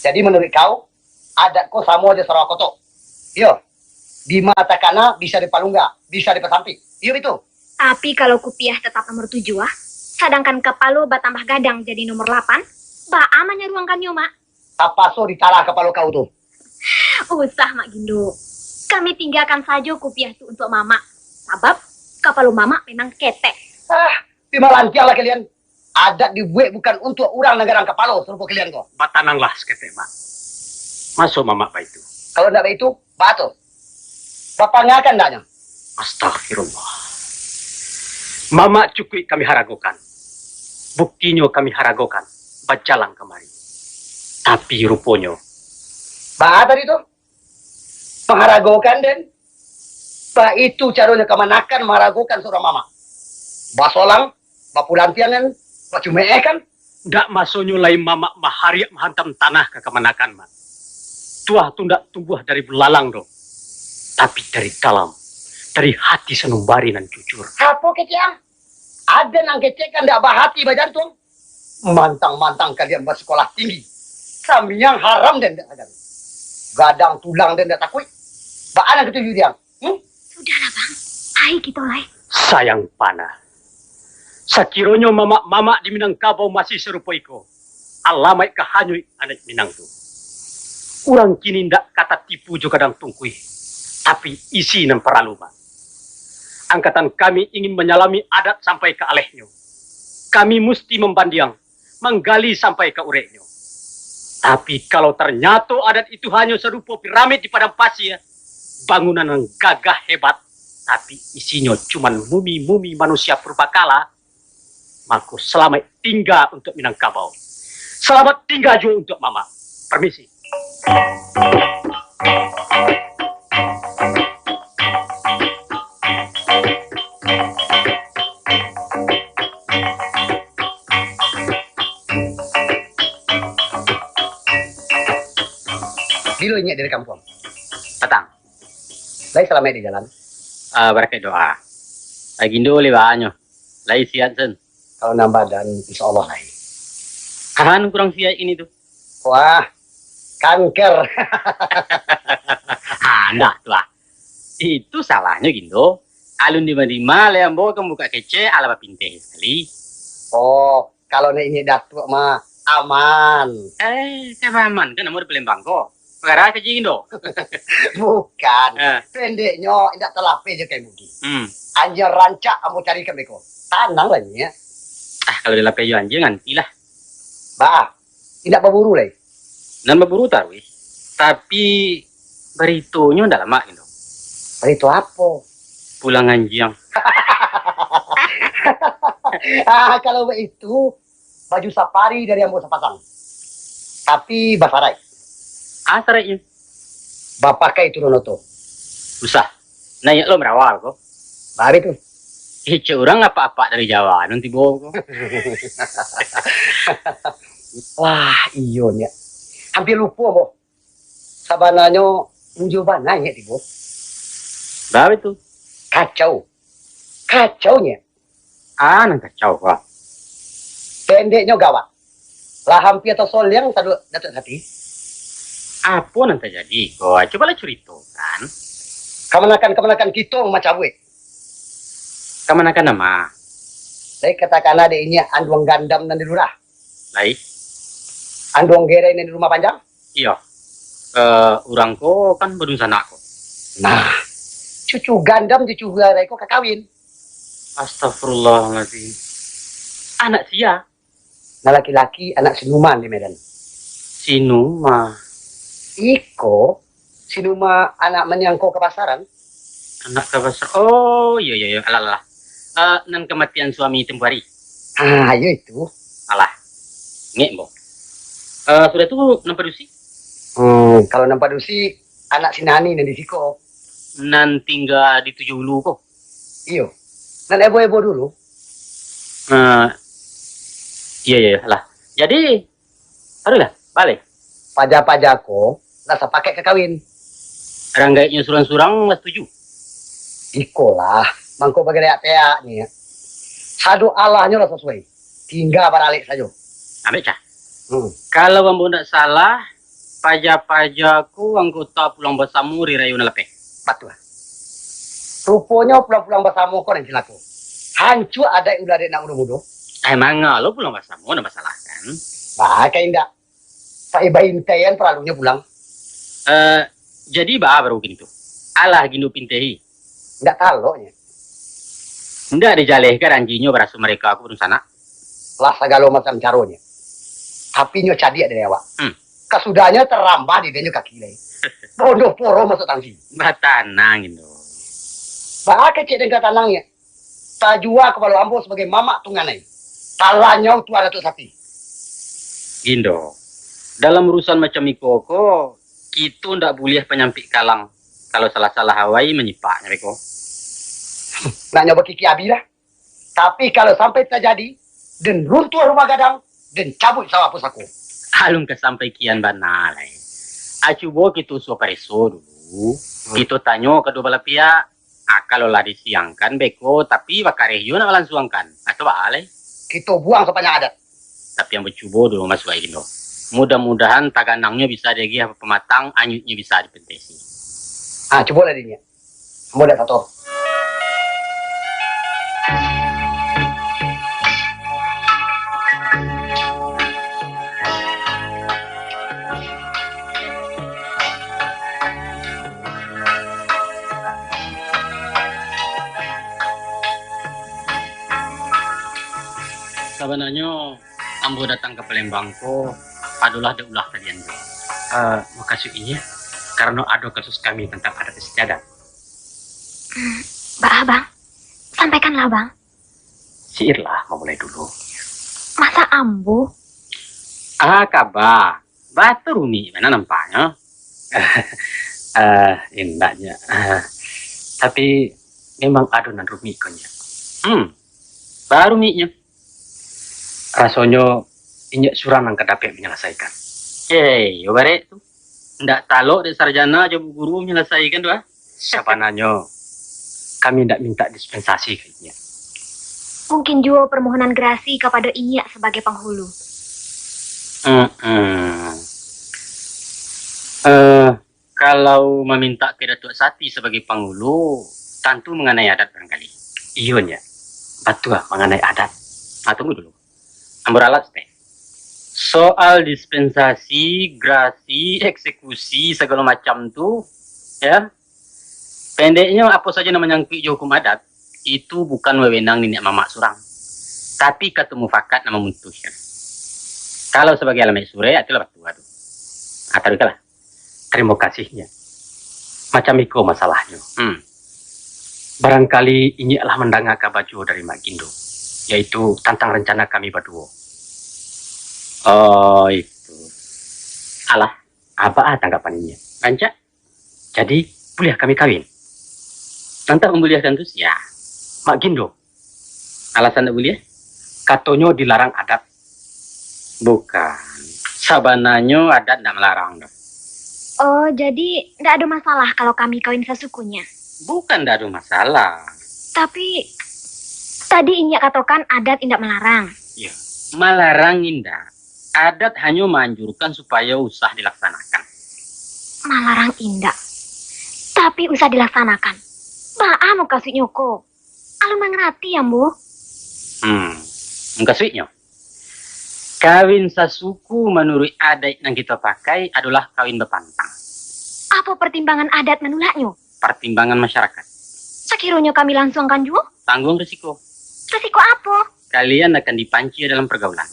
Speaker 4: Jadi menurut kau, adat kau sama aja sarwa kotok. Iyo. Di mata kana bisa dipalungga, bisa dipesampik. Iyo itu.
Speaker 3: Tapi kalau kupiah tetap nomor 7, sedangkan kepala batambah gadang jadi nomor 8, amanya ruangkannya, Mak.
Speaker 4: Apa so ditalah kepala kau tuh?
Speaker 3: Usah, Mak Gindo. Kami tinggalkan saja kupiah itu untuk Mama. Sebab kepala Mama memang ketek.
Speaker 4: Pimalantiang lah kalian. Adat dibuat bukan untuk orang negara kepala serupa kalian kok.
Speaker 5: Batanang lah seketek, Mak. Masuk Mama apa itu?
Speaker 4: Kalau tidak itu, batu. Bapak ngakan ndaknya?
Speaker 5: Astagfirullah. Mama cukup kami haragokan. Buktinya kami haragokan. Bajalang kemari. Tapi rupanya.
Speaker 4: Bah tadi tuh. Mengharagokan dan. Bah itu caranya kemanakan mengharagokan seorang mama. Bah solang, bah pulantiangan, bah cumee kan.
Speaker 5: Ndak masuknya lain Mama mahariak menghantam tanah ke kemanakan, Mak. Tuah tu ndak tumbuh dari belalang dong. Tapi dari dalam. Dari hati sanumbari dan jujur.
Speaker 4: Apa keciang? Ada nang kecek kan ndak bahati bajantung. Mantang-mantang kalian bersekolah tinggi. Kami yang haram dan ndak sadar. Gadang tulang dan ndak takui. Baan yang ketujuh dia.
Speaker 3: Sudahlah, Bang. Ayo kita lai.
Speaker 5: Sayang panah. Sakironyo mama di Minangkabau masih serupa iko. Alamai kahanyui anak Minang tu. Urang kini ndak kata tipu jo kadang tungkui. Tapi isi nan paraluma. Angkatan kami ingin menyalami adat sampai ke alehnya. Kami mesti membandiang, menggali sampai ke ureknya. Tapi kalau ternyata adat itu hanya serupa piramid di padang pasir, bangunan yang gagah hebat, tapi isinya cuma mumi-mumi manusia purbakala, maka selamat tinggal untuk Minangkabau. Selamat tinggal juga untuk Mama. Permisi.
Speaker 4: Dilo inyak dari kampung.
Speaker 5: Datang.
Speaker 4: Lai selama di jalan.
Speaker 5: Berkat doa. Lagi dulu banyak. Lai siat sen.
Speaker 4: Kalau nambah dan insya Allah lai.
Speaker 5: Kan kurang siat ini tuh.
Speaker 4: Wah, kanker.
Speaker 5: Enggak tuh. Itu salahnya gitu. Alun di mana yang bawa kamu buka kece ala pinteh sekali.
Speaker 4: Oh, kalau ini datuk mah aman.
Speaker 5: Aman kan nomor di Palembang kok. Perkara kecil do.
Speaker 4: Bukan. Pendeknya tidak terlape je kayak bugi. Anjir rancak kamu cari ke beko. Tanang lah ya.
Speaker 5: Kalau dilape jo anjing nanti lah.
Speaker 4: Bah, tidak berburu lah.
Speaker 5: Nan berburu taruh. Tapi beritunya udah lama gitu.
Speaker 4: Berito apa?
Speaker 5: Pulang anjing.
Speaker 4: Kalau itu baju safari dari yang mau pasang. Tapi basarai.
Speaker 5: Asaranya.
Speaker 4: Bapak kayak itu noto.
Speaker 5: Usah. Nanya lo merawal kok.
Speaker 4: Bari tuh.
Speaker 5: Orang apa-apa dari Jawa nanti bawa kok.
Speaker 4: Wah, iyonya. Hampir lupa, Bo. Sabananya unjuk bananya, Bo.
Speaker 5: Bawa itu.
Speaker 4: Kacau. Kacaunya.
Speaker 5: Nang kacau kok.
Speaker 4: Pendeknya gawat. Lah hampir atau sol yang tadi datuk hati.
Speaker 5: Apa nanti terjadi? Kok coba lah cerita kan.
Speaker 4: Kemenakan kita macam we.
Speaker 5: Kemanakan nama?
Speaker 4: Saya katakan ada ini anduang gandam dan di lurah.
Speaker 5: Lai?
Speaker 4: Anduang gerai di rumah panjang.
Speaker 5: Iya. Orang ko kan baru sana kok.
Speaker 4: Nah, cucu gandam cucu gerai kok kakawin.
Speaker 5: Astagfirullahaladzim. Anak sia.
Speaker 4: Nah laki-laki anak sinuman di Medan.
Speaker 5: Sinuma.
Speaker 4: Iko sinuma anak menyangko ke pasaran.
Speaker 5: Anak ke pasar. Oh iya. Alah. Nan kematian suami tempoh hari.
Speaker 4: Ayo itu.
Speaker 5: Alah. Ngek mbok. Sudah tuh nampak dusi?
Speaker 4: Kalau nampak dusi anak sinani dan di siko.
Speaker 5: Nan tinggal di 7 Hulu kok.
Speaker 4: Iyo. Dan ebo-ebo dulu.
Speaker 5: Iya lah. Jadi, aduh balik.
Speaker 4: Pajak-pajako rasa pakai kekawin.
Speaker 5: Ranggainya surang-surang nggak setuju.
Speaker 4: Iko lah. Mangkok bagi reak-reak nih ya. Sadu Allahnya lah sesuai. Tinggal baralik saja.
Speaker 5: Ambil cah. Kalau kamu tidak salah, pajak-pajakku anggota pulang bersama di rayuna lepeh.
Speaker 4: Betul. Rupanya pulang-pulang bersama kau yang silaku. Hancur ada yang udah ada nak muda-muda.
Speaker 5: Emang lo pulang bersama, ada masalah kan?
Speaker 4: Bah, kayak indah. Saya bayin tayan peralunya pulang.
Speaker 5: Jadi baru gini tuh. Alah gini pintehi.
Speaker 4: Enggak tahu ya.
Speaker 5: Enggak dijalehkan anjingnya berasa mereka aku belum sana.
Speaker 4: Lah segala macam caranya. Tapi nyo cadi ada awak. Kasudahnya terambah di denyo kaki lagi. Bodoh poro masuk tangsi.
Speaker 5: Batanang gitu.
Speaker 4: Bah kecil dengan tanangnya. Tajua kepala ambo sebagai mamak tunganai. Talanya tu ada tu sapi.
Speaker 5: Gindo. Dalam urusan macam ikoko, kita ndak boleh penyampik kalang. Kalau salah-salah Hawaii menyipaknya beko.
Speaker 4: Nak nyoba kiki abi lah. Tapi kalau sampai terjadi, dan runtuh rumah gadang, dan cabut sawah pusaku.
Speaker 5: Alung kesampai kian banalai. Acubo kita suapareso dulu. Kita tanya kedua belah pihak, Kalau lah disiangkan beko, tapi bakarehyo nak langsungkan. Atau balik.
Speaker 4: Kita buang sopannya adat.
Speaker 5: Tapi yang bercubo dulu Mas Waidindo. Mudah-mudahan taganangnya bisa digi apa pematang, anyutnya bisa dipentesi.
Speaker 4: Coba lah dia. Mau dah tato.
Speaker 5: Sebenarnya ambo datang ke Palembang ko adalah ada ulah tadian jo. Makasih ini karena ada kasus kami tentang adat istiadat.
Speaker 3: Bang, sampaikanlah bang.
Speaker 5: Siirlah memulai dulu.
Speaker 3: Masa ambo?
Speaker 5: Kabar. Batu Rumi, mana nampaknya? Indahnya. Tapi memang adonan Rumi konya. Baru Ruminya. Rasanya injak surang yang kedapet menyelesaikan. Yo bare tu. Ndak talok de sarjana aja bu guru menyelesaikan tu. Siapa nanyo? Kami ndak minta dispensasi kayaknya.
Speaker 3: Mungkin juga permohonan gerasi kepada Inyak sebagai penghulu.
Speaker 5: Kalau meminta ke Datuk Sati sebagai penghulu, tentu mengenai adat barangkali. Iyonya, betul mengenai adat. Tunggu dulu. Amburalat teh. Soal dispensasi, grasi, eksekusi segala macam tuh, ya. Pendeknya apa saja namanya menyangkut hukum adat itu bukan wewenang nenek mamak surang, tapi ketemu fakat nama mutusnya. Kalau sebagai alamat sure, itulah batu aduh. Atau itulah. Terima kasihnya. Macam itu masalahnya. Barangkali ini adalah mendengar kabar dari Mak Gindo, yaitu tentang rencana kami berdua. Oh itu. Alah, apa tanggapannya? Rancak? Jadi, boleh kami kawin? Nanti membolehkan terus? Ya. Mak Gindo. Alasan tak boleh? Katanya dilarang adat. Bukan. Sabananya adat tidak melarang.
Speaker 3: Oh, jadi tidak ada masalah kalau kami kawin sesukunya?
Speaker 5: Bukan tidak ada masalah.
Speaker 3: Tapi, tadi Inyak katakan adat tidak melarang.
Speaker 5: Ya, melarang indah. Adat hanya menganjurkan supaya usah dilaksanakan.
Speaker 3: Melarang indah. Tapi usah dilaksanakan. Baa mau kasih nyoko. Alu mengerti ya, Bu?
Speaker 5: Kasihnya. Kawin sasuku menurut adat yang kita pakai adalah kawin bepantang.
Speaker 3: Apa pertimbangan adat menolaknya?
Speaker 5: Pertimbangan masyarakat.
Speaker 3: Sekiranya kami langsungkan juga?
Speaker 5: Tanggung risiko.
Speaker 3: Risiko apa?
Speaker 5: Kalian akan dipanci dalam pergaulan.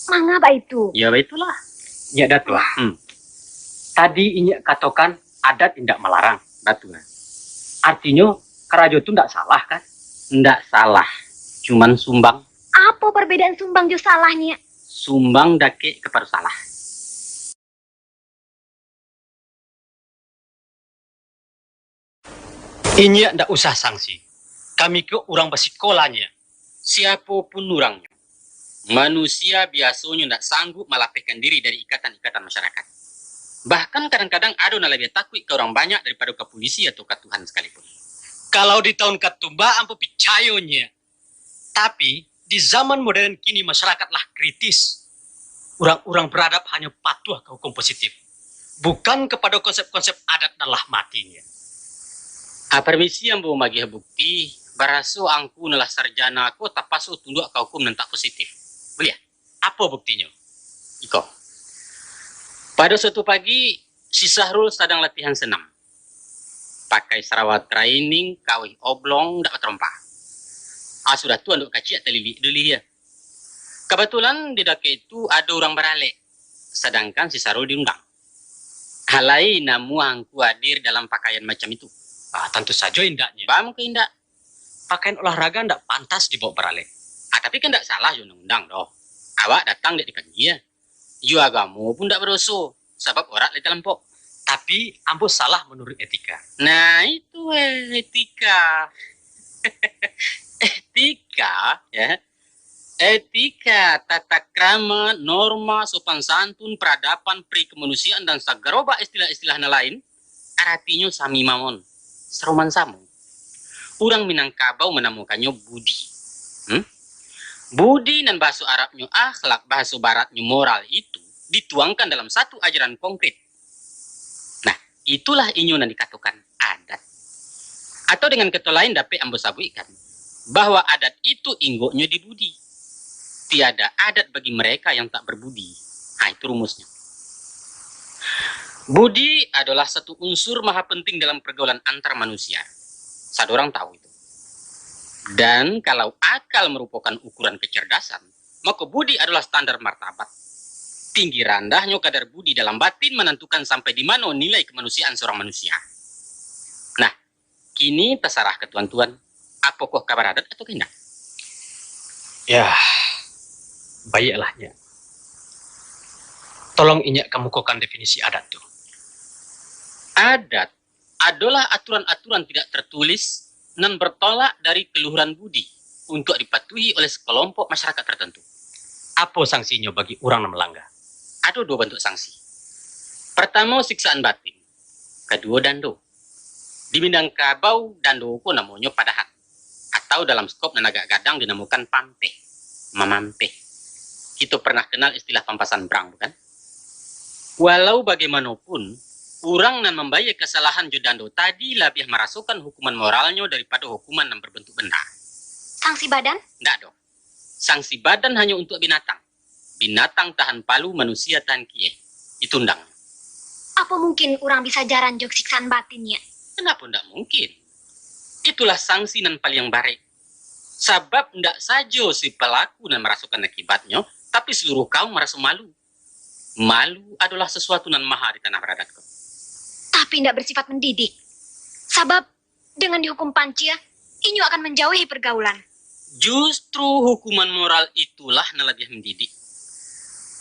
Speaker 3: Mengapa itu?
Speaker 5: Ya itulah. Ya datua. Tadi ini katakan adat tidak melarang. Datua. Artinya kerajo itu tidak salah kan? Tidak salah. Cuman sumbang.
Speaker 3: Apa perbedaan sumbang jo salahnya?
Speaker 5: Sumbang dake kepada salah. Ini tidak usah sanksi. Kami ke orang bersekolahnya. Siapapun orangnya. Manusia biasanya tidak sanggup melapihkan diri dari ikatan-ikatan masyarakat. Bahkan kadang-kadang ada yang lebih takut ke orang banyak daripada ke polisi atau ke Tuhan sekalipun. Kalau di tahun ketumba, ampu picayonya. Tapi di zaman modern kini masyarakatlah kritis. Orang-orang beradab hanya patuh ke hukum positif. Bukan kepada konsep-konsep adat dan lah matinya. Permisi yang bawa magi bukti. Baraso angku nalah sarjana aku tapaso tunduk ke hukum dan tak positif. Boleh? Apa buktinya? Iko. Pada suatu pagi, si Sahrul sedang latihan senam. Pakai sarawat training, kawih oblong, dapat terompa. Sudah tu anduk kacik terlilik dulu ya. Kebetulan di dake itu ada orang beralek. Sedangkan si Sahrul diundang. Halai namu angku hadir dalam pakaian macam itu. Tentu saja indahnya. Bam ke indah. Pakaian olahraga tidak pantas dibawa beralek. Tapi kan tidak salah undang-undang doh. Awak datang di dipanggil. Yu agamu pun tidak berdosa. Sebab orang di dalam pok. Tapi ambo salah menurut etika. Nah itu etika. Etika ya. Etika, tata krama, norma, sopan santun, peradaban, pri kemanusiaan dan sagarobah istilah-istilah lain. Artinya sami mamon. Seroman samu. orang Minangkabau menemukannya budi. Budi dan bahasa Arabnya akhlak, bahasa Baratnya moral itu dituangkan dalam satu ajaran konkret. Nah, itulah inyo yang dikatakan adat. Atau dengan kata lain dapat ambo sabuikan bahwa adat itu inggoknya di budi. Tiada adat bagi mereka yang tak berbudi. Nah, itu rumusnya. Budi adalah satu unsur maha penting dalam pergaulan antar manusia. Satu orang tahu itu. Dan kalau akal merupakan ukuran kecerdasan, maka budi adalah standar martabat. Tinggi rendahnya kadar budi dalam batin menentukan sampai di mana nilai kemanusiaan seorang manusia. Nah, kini terserah ke tuan-tuan, apakah kabar adat atau tidak?
Speaker 8: Ya, baiklah. Tolong Inyak kemukakan definisi adat tuh.
Speaker 5: Adat adalah aturan-aturan tidak tertulis dan bertolak dari keluhuran budi untuk dipatuhi oleh sekelompok masyarakat tertentu.
Speaker 8: Apa sanksinya bagi orang yang melanggar?
Speaker 5: Ada dua bentuk sanksi. Pertama, siksaan batin. Kedua, dando. Di Minangkabau, dando itu namanya padahan. Atau dalam skop dan agak gadang dinamakan pampe. Mamampe. Kita pernah kenal istilah pampasan brang, bukan? Walau bagaimanapun, orang yang membayar kesalahan jodando tadi lebih merasukan hukuman moralnya daripada hukuman yang berbentuk benda.
Speaker 1: Sanksi badan?
Speaker 5: Tidak dong. Sanksi badan hanya untuk binatang. Binatang tahan palu, manusia tahan kie. Itu undang.
Speaker 1: Apa mungkin orang bisa jaran jok siksaan batinnya?
Speaker 5: Kenapa tidak mungkin? Itulah sanksi yang paling baik. Sebab tidak saja si pelaku yang merasukan akibatnya, tapi seluruh kaum merasa malu. Malu adalah sesuatu yang maha di tanah beradatku.
Speaker 1: Tapi tidak bersifat mendidik. Sebab dengan dihukum pancia, inyo akan menjauhi pergaulan.
Speaker 5: Justru hukuman moral itulah yang lebih mendidik.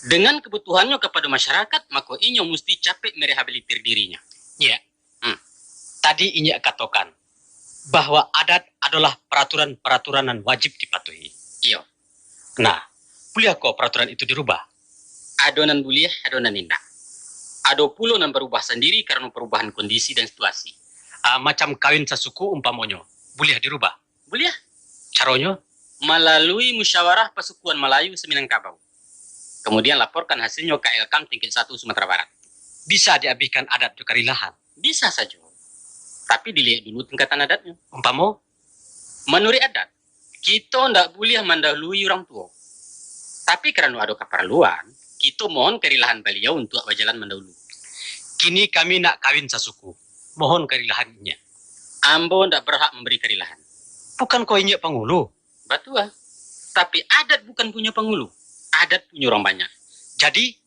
Speaker 5: Dengan kebutuhannya kepada masyarakat, maka inyo mesti capek merehabilitir dirinya.
Speaker 8: Ya. Tadi Inyak katakan bahwa adat adalah peraturan-peraturan yang wajib dipatuhi.
Speaker 5: Iya.
Speaker 8: Nah, boleh kok peraturan itu dirubah?
Speaker 5: Adonan boleh, adonan tidak. Ada pula yang berubah sendiri karena perubahan kondisi dan situasi.
Speaker 8: Macam kawin sesuku umpamonyo, boleh dirubah?
Speaker 5: Boleh.
Speaker 8: Caranya?
Speaker 5: Melalui musyawarah Pasukuan Melayu Seminangkabau. Kemudian laporkan hasilnya ke Elkam tingkat 1 Sumatera Barat.
Speaker 8: Bisa diabaikan adat di karilahan?
Speaker 5: Bisa saja. Tapi dilihat dulu tingkatan adatnya.
Speaker 8: Umpamo?
Speaker 5: Menurut adat, kita tidak boleh mendahului orang tua. Tapi karena ada keperluan, kita mohon kerilahan beliau untuk berjalan mendahulu.
Speaker 8: Kini kami nak kawin sesuku. Mohon kerilahannya.
Speaker 5: Ambo tidak berhak memberi kerilahan.
Speaker 8: Bukan kau Inyak penghulu?
Speaker 5: Betul. Tapi adat bukan punya penghulu. Adat punya orang banyak.
Speaker 8: Jadi,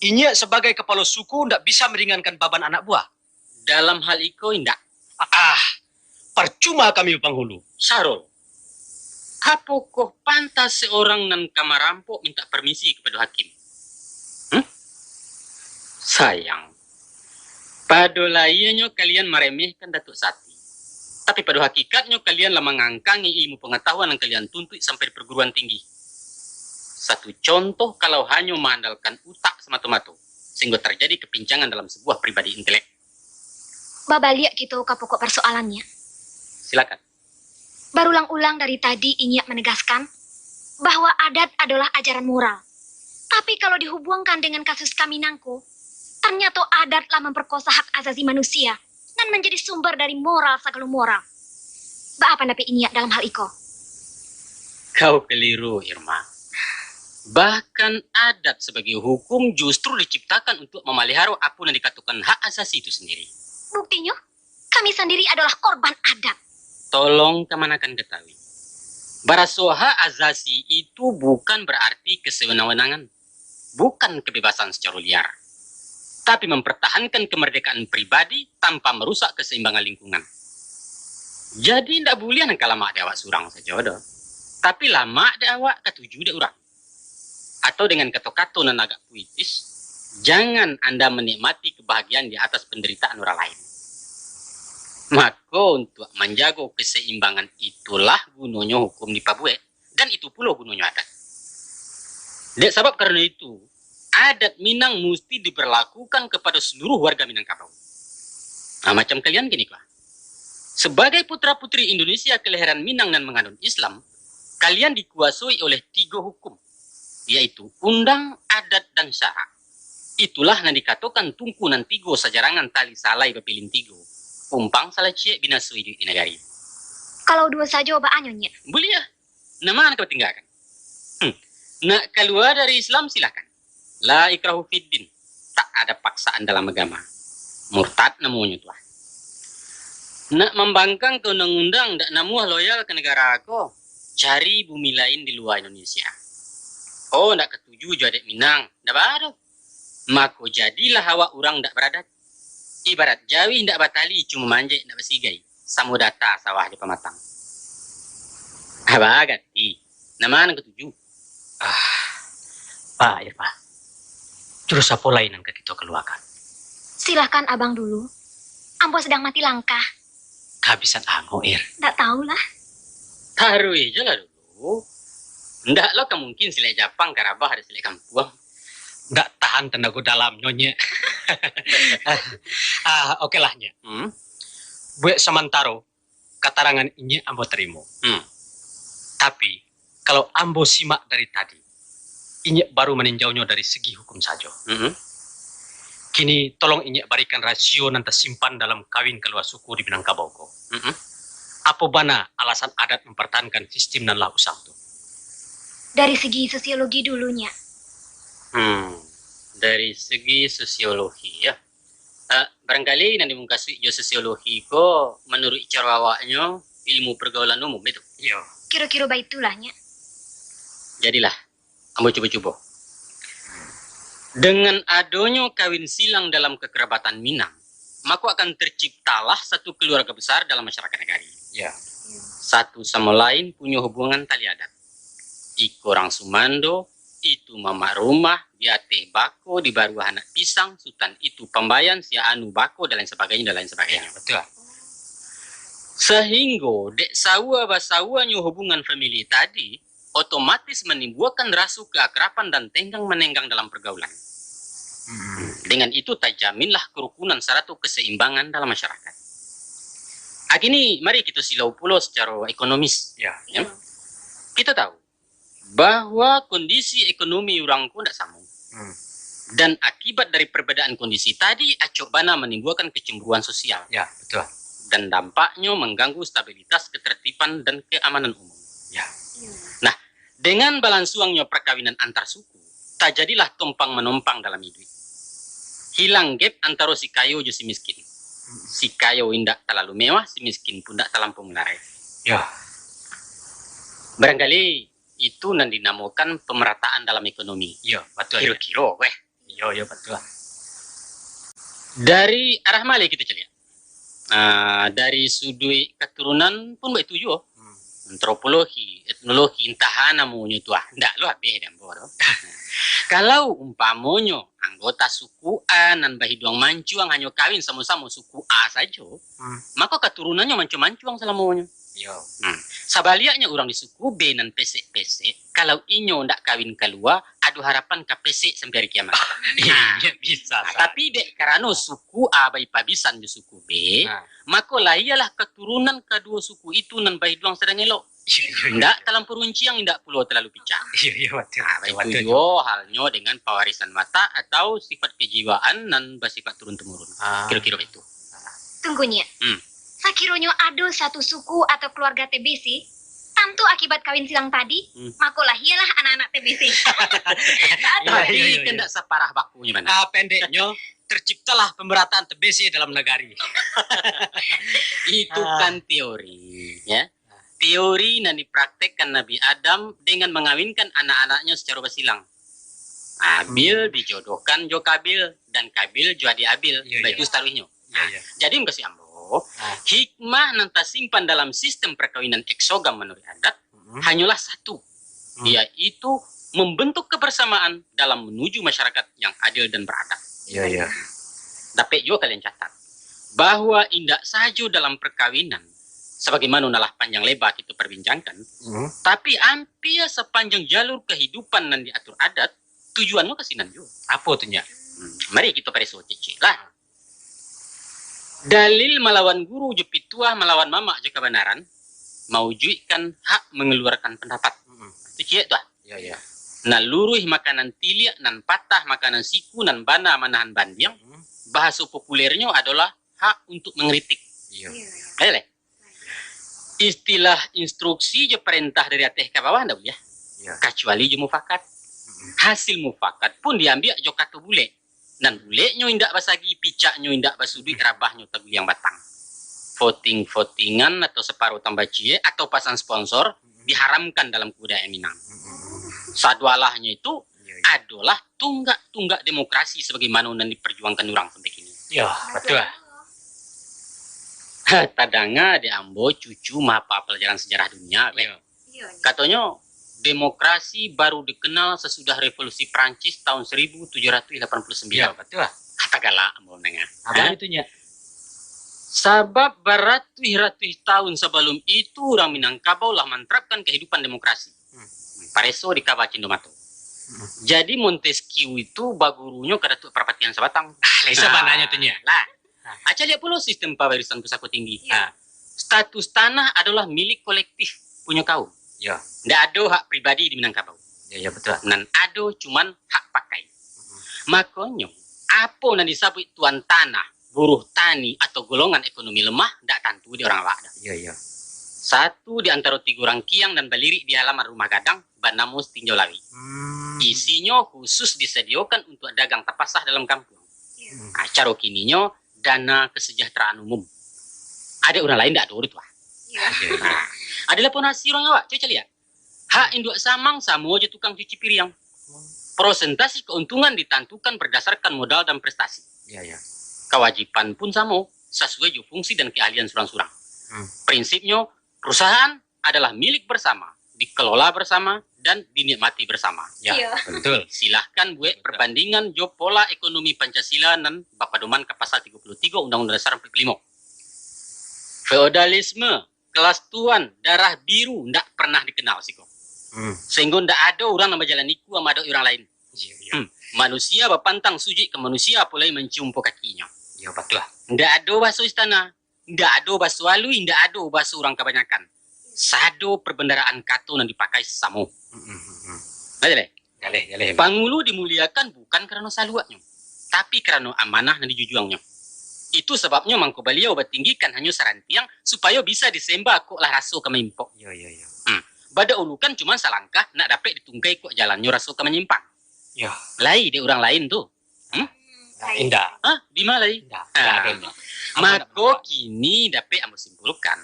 Speaker 8: Inyak sebagai kepala suku tidak bisa meringankan beban anak buah?
Speaker 5: Dalam hal itu, tidak.
Speaker 8: Percuma kami penghulu.
Speaker 5: Syarul, apakah pantas seorang nan kamarampok minta permisi kepada hakim? Sayang. Pada layaknya kalian meremehkan Datuk Sati. Tapi pada hakikatnya kalian lah mengangkangi ilmu pengetahuan yang kalian tuntut sampai di perguruan tinggi. Satu contoh kalau hanya mengandalkan utak semata-mata, sehingga terjadi kepincangan dalam sebuah pribadi intelek.
Speaker 1: Baba lihat gitu ke pokok persoalannya.
Speaker 5: Silakan.
Speaker 1: Berulang-ulang dari tadi Inyak menegaskan bahwa adat adalah ajaran moral. Tapi kalau dihubungkan dengan kasus Kaminangko, ternyata adatlah memperkosa hak asasi manusia dan menjadi sumber dari moral segala moral. Apa pendapat Inyak dalam hal itu?
Speaker 5: Kau keliru, Irma. Bahkan adat sebagai hukum justru diciptakan untuk memelihara apa yang dikatakan hak asasi itu sendiri.
Speaker 1: Buktinya, kami sendiri adalah korban adat.
Speaker 5: Tolong kemanakan ketahui. Baraso hak asasi itu bukan berarti kesewenang-wenangan. Bukan kebebasan secara liar. Tapi mempertahankan kemerdekaan pribadi tanpa merusak keseimbangan lingkungan. Jadi tidak boleh nak lama ada awak surang saja dah. Tapi lama ada awak ketujuh ada orang. Atau dengan kata-kata yang agak puitis, jangan Anda menikmati kebahagiaan di atas penderitaan orang lain. Maka untuk menjaga keseimbangan itulah gunanya hukum di Papua. Dan itu pula gunanya adat. Dan sebab karena itu, adat Minang mesti diberlakukan kepada seluruh warga Minangkabau. Nah, macam kalian gini lah.
Speaker 8: Sebagai putra-putri Indonesia kelahiran Minang dan menganut Islam, kalian dikuasai oleh 3 hukum, yaitu undang, adat, dan syara. Itulah yang dikatakan tungkunan 3 sajarangan tali salai bepilin 3. Umpang salah cie binasui di negari.
Speaker 1: Kalau 2 saja oba anyonya.
Speaker 8: Boleh ya? Nama anak kau tinggalkan. Nak keluar dari Islam silakan. La ikrahu fiddin. Tak ada paksaan dalam agama. Murtad namanya tuah. Nak membangkang ke undang-undang dak namuah loyal ke negara aku. Cari bumi lain di luar Indonesia. Oh, ndak ketuju jadi Minang. Ndak baru. Maka jadilah hawa orang ndak beradat. Ibarat Jawi ndak batali cuma manjek ndak besigai. Samu data sawah di pematang. Apa ganti? Nama anak ketuju.
Speaker 5: Pak Irfa, jurus apa lain yang kita keluarkan?
Speaker 1: Silahkan abang dulu. Ambo sedang mati langkah.
Speaker 5: Kehabisan amo, Ir.
Speaker 1: Nggak tahu lah.
Speaker 8: Taruh aja lah dulu. Ndak lo kan mungkin silai Japang karabah ada silai kampung.
Speaker 5: Nggak tahan tenaga dalam, Nyonya. Oke lah, Nya. Buat sementara, katarangan ini ambo terima. Tapi, kalau ambo simak dari tadi, ini baru meninjaunya dari segi hukum saja. Kini tolong Inyek berikan rasio nanti simpan dalam kawin keluar suku di Minangkabau. Apa bana alasan adat mempertahankan sistem dan lah usang itu?
Speaker 1: Dari segi sosiologi dulunya.
Speaker 8: Dari segi sosiologi ya. Barangkali nanti mengkasih jo sosiologi ko menurut cara awaknya ilmu pergaulan umum itu.
Speaker 5: Iya.
Speaker 1: Kira-kira baitulahnya.
Speaker 8: Jadilah, ambo coba-coba. Dengan adanya kawin silang dalam kekerabatan Minang, maka akan terciptalah satu keluarga besar dalam masyarakat negari.
Speaker 5: Ya.
Speaker 8: Satu sama lain punya hubungan tali adat. Iko orang Sumando, itu mama rumah, dia teh bako, di baru anak pisang, sultan itu pembayan, si anu bako, dan lain sebagainya, dan lain sebagainya.
Speaker 5: Betul.
Speaker 8: Sehingga dek basawanya hubungan famili tadi otomatis menimbulkan rasa keakraban dan tenggang menenggang dalam pergaulan. Dengan itu terjaminlah kerukunan serta keseimbangan dalam masyarakat. Kini mari kita silau pula secara ekonomis.
Speaker 5: Ya.
Speaker 8: Kita tahu bahwa kondisi ekonomi orang pun tidak sama. Dan akibat dari perbedaan kondisi tadi, acobana menimbulkan kecemburuan sosial.
Speaker 5: Ya, betul.
Speaker 8: Dan dampaknya mengganggu stabilitas, ketertiban, dan keamanan umum.
Speaker 5: Ya.
Speaker 8: Nah, dengan balansuangnya perkawinan antar suku, tak jadilah tumpang menumpang dalam hidup. Hilang gap antara si kayo dan si miskin. Si kayo tidak terlalu mewah, si miskin pun tidak terlampau melarat.
Speaker 5: Ya.
Speaker 8: Barangkali itu yang dinamakan pemerataan dalam ekonomi.
Speaker 5: Iya, betul.
Speaker 8: Kira-kira, weh.
Speaker 5: Iya, betul.
Speaker 8: Dari arah mana kita lihat? Dari sudut keturunan pun begitu juga. Antropologi, etnologi, entah namanya itu ndak lo habis dan bodoh. Kalau umpamanya anggota suku A dan bahiduang mancuang hanya kawin sama-sama suku A saja, maka keturunannya mancu-mancuang selamanya.
Speaker 5: Iya.
Speaker 8: Sebaliknya orang di suku B dan pesek-pesek, kalau inyo ndak kawin keluar, ada harapan ke pesek sampai hari kiamat.
Speaker 5: Iya, bisa.
Speaker 8: Tapi dek karena suku A bayi pabisan di suku B, maka lah ialah keturunan kedua suku itu nan bayi doang sedang elok. Ndak dalam perunciang ndak pulau terlalu picah.
Speaker 5: Iya, betul.
Speaker 8: Itu juga halnya dengan pewarisan mata atau sifat kejiwaan dan bersifat turun-temurun. Kira-kira itu.
Speaker 1: Tunggunya. Sakiranya ada satu suku atau keluarga TBC, tentu akibat kawin silang tadi, maka lah ialah anak-anak TBC.
Speaker 8: Tapi kan tidak separah bakunya mana.
Speaker 5: Pendeknya, terciptalah pemerataan TBC dalam negari.
Speaker 8: Itu kan teori, ya. Teori yang dipraktekkan Nabi Adam dengan mengawinkan anak-anaknya secara bersilang. Abil dijodohkan jo Kabil dan Kabil jo Adi Abil. Itu taruhnya. Jadi kasih ambo. Hikmah yang tersimpan dalam sistem perkawinan eksogam menurut adat hanyalah satu, yaitu membentuk kebersamaan dalam menuju masyarakat yang adil dan beradab.
Speaker 5: Iya.
Speaker 8: Tapi juga kalian catat bahwa indak saja dalam perkawinan, sebagaimana nalah panjang lebar kita perbincangkan, tapi hampir sepanjang jalur kehidupan yang diatur adat, tujuannya kesinan juga.
Speaker 5: Apa tuh, Nya?
Speaker 8: Mari kita pada soal cicik lah. Dalil melawan guru je pitua melawan mama je kebenaran, mewujudkan hak mengeluarkan pendapat. Itu cie tuh.
Speaker 5: Ya, ya.
Speaker 8: Nah luruh makanan tiliak, nan patah makanan siku, nan bana manahan bandiang. Bahasa populernya adalah hak untuk mengkritik.
Speaker 5: Iya.
Speaker 8: Lele. Istilah instruksi je perintah dari atas ke bawah ndak ya.
Speaker 5: Ya.
Speaker 8: Kecuali je mufakat. Hasil mufakat pun diambil jo kata bule. Dan bulenya indak basagi, picaknya indak basudi, rabahnya tagul yang batang. Voting-votingan atau separuh tambah cie atau pasang sponsor diharamkan dalam kebudayaan Minang. Sadualahnya itu adalah tunggak-tunggak demokrasi sebagaimana yang diperjuangkan orang sampai kini.
Speaker 5: Ya, betul.
Speaker 8: Tadanga di Ambo cucu mapa pelajaran sejarah dunia.
Speaker 5: Ya.
Speaker 8: Katanya demokrasi baru dikenal sesudah revolusi Prancis tahun 1789.
Speaker 5: Ya, betul.
Speaker 8: Kata galak Ambo nengah.
Speaker 5: Apa itunya?
Speaker 8: Sebab beratus-ratus tahun sebelum itu orang Minangkabau lah menerapkan kehidupan demokrasi. Pareso di Kaba Cindomato. Jadi Montesquieu itu bagurunya kada tu perpatian sabatang.
Speaker 5: Lesa bananya tunya.
Speaker 8: Lah. Aca lihat puluh sistem pawarisan pusako tinggi.
Speaker 5: Ya.
Speaker 8: Status tanah adalah milik kolektif punya kaum.
Speaker 5: Ya.
Speaker 8: Ndak ada hak pribadi di Minangkabau.
Speaker 5: Ya, betul.
Speaker 8: Nan ada cuman hak pakai. Makanya apa yang disebut tuan tanah, buruh tani atau golongan ekonomi lemah ndak tentu di orang awak.
Speaker 5: Iya.
Speaker 8: Satu di antara 3 orang kiang dan balirik di halaman rumah gadang Banamus Tinjau Lawi. Isinya khusus disediakan untuk dagang tapasah dalam kampung. Acara kininya dana kesejahteraan umum. Ada orang lain ndak ada urut wah. Nah, adalah ponasi orang awak, coba lihat. Hak induk samang sama aja tukang cuci piring. Prosentasi keuntungan ditentukan berdasarkan modal dan prestasi.
Speaker 5: Iya.
Speaker 8: Kewajiban pun sama, sesuai jo fungsi dan keahlian surang-surang. Prinsipnya, perusahaan adalah milik bersama, dikelola bersama, dan dinikmati bersama.
Speaker 5: Ya, betul.
Speaker 8: Silahkan buat perbandingan jo pola ekonomi Pancasila dan Bapadoman ke pasal 33 Undang-Undang Dasar 45. Feodalisme, kelas tuan, darah biru ndak pernah dikenal sih kok. Sehingga ndak ada orang nama jalan iku sama ada orang lain. Manusia bapantang suji ke manusia mulai mencium kakinya.
Speaker 5: Ya, betul.
Speaker 8: Ndak ada bahasa istana, ndak ada bahasa walui, ndak ada bahasa orang kebanyakan. Sado perbendaraan kato yang dipakai samo. Boleh?
Speaker 5: Galeh.
Speaker 8: Pangulu dimuliakan bukan karena saluatnya, tapi karena amanah yang dijujuangnya. Itu sebabnya mangko beliau bertinggikan hanya sarantiang supaya bisa disembah kok lah raso ke menyimpok.
Speaker 5: Iya.
Speaker 8: Bada ulukan cuma salangkah nak dapat ditungkai kok jalannya raso ke menyimpang.
Speaker 5: Ya.
Speaker 8: Lai di orang lain tuh.
Speaker 5: Indah.
Speaker 8: Di Malai.
Speaker 5: Indah.
Speaker 8: Maka kini dapat ambo simpulkan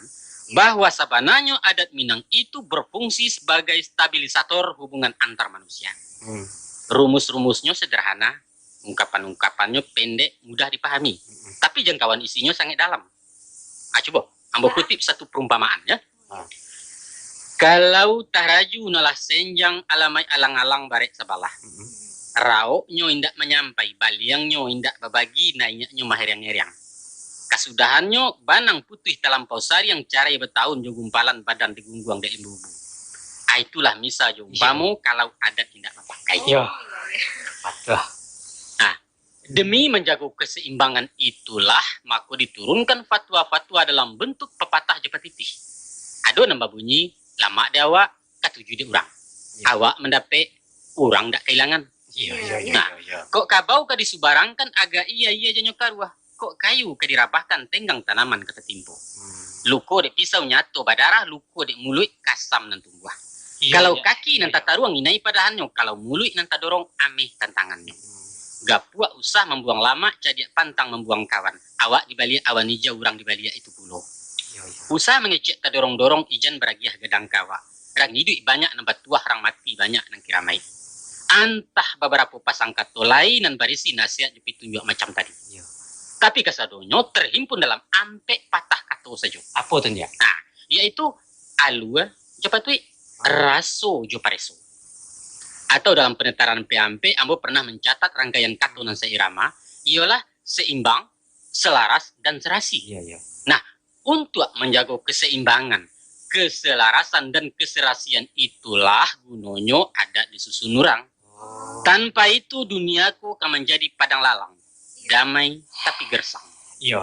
Speaker 8: bahwa sabananya adat Minang itu berfungsi sebagai stabilisator hubungan antar manusia. Rumus-rumusnya sederhana, ungkapan-ungkapannya pendek, mudah dipahami. Tapi jangkauan isinya sangat dalam. Coba, ambo kutip satu perumpamaan ya. Kalau taraju nalah senjang alamai alang-alang barek sebalah. Raoknya indak menyampai, baliangnya indak babagi, naiknya maheriang-heriang. Kasudahannya banang putih talampau sari yang cara bertahun jo gumpalan badan digungguang de imbu-imbu. Itulah misal jo umpamu kalau adat tidak pakai.
Speaker 5: Ya. Betul.
Speaker 8: Demi menjaga keseimbangan itulah maka diturunkan fatwa-fatwa dalam bentuk pepatah jepat titih. Ada nambah bunyi lama de awak katuju de urang. Awak mendapat urang dak kehilangan. Iya. Kok kabau ka disubarangkan agak iya janyo karuah. Kok kayu ka dirabahkan tenggang tanaman kata timpo. Luko de pisau nyato badarah, luko de mulut kasam nan tumbuh. Kalau kaki nan tataruang inai padahannya, kalau mulut nan tadorong ameh tantangannya. Gapua usah membuang lama, jadi pantang membuang kawan. Awak di balik awan hijau, orang di balik itu pulau. Usah mengecek tadorong-dorong ijan beragiah gedang kawa. Rang hidup banyak nampak tuah, rang mati banyak nang kiramai. Antah beberapa pasang kato lain dan barisi nasihat jepi tunjuk macam tadi. Tapi kasadonyo terhimpun dalam ampek patah kato saja.
Speaker 5: Apa tu ya?
Speaker 8: Yaitu alua jepatui raso jopareso. Atau dalam penetaran PMP, Ambo pernah mencatat rangkaian kata nan seirama, ialah seimbang, selaras, dan serasi.
Speaker 5: Iya.
Speaker 8: Nah, untuk menjaga keseimbangan, keselarasan, dan keserasian itulah gunanya adat disusun orang. Tanpa itu duniaku akan menjadi padang lalang, damai tapi gersang.
Speaker 5: Iya.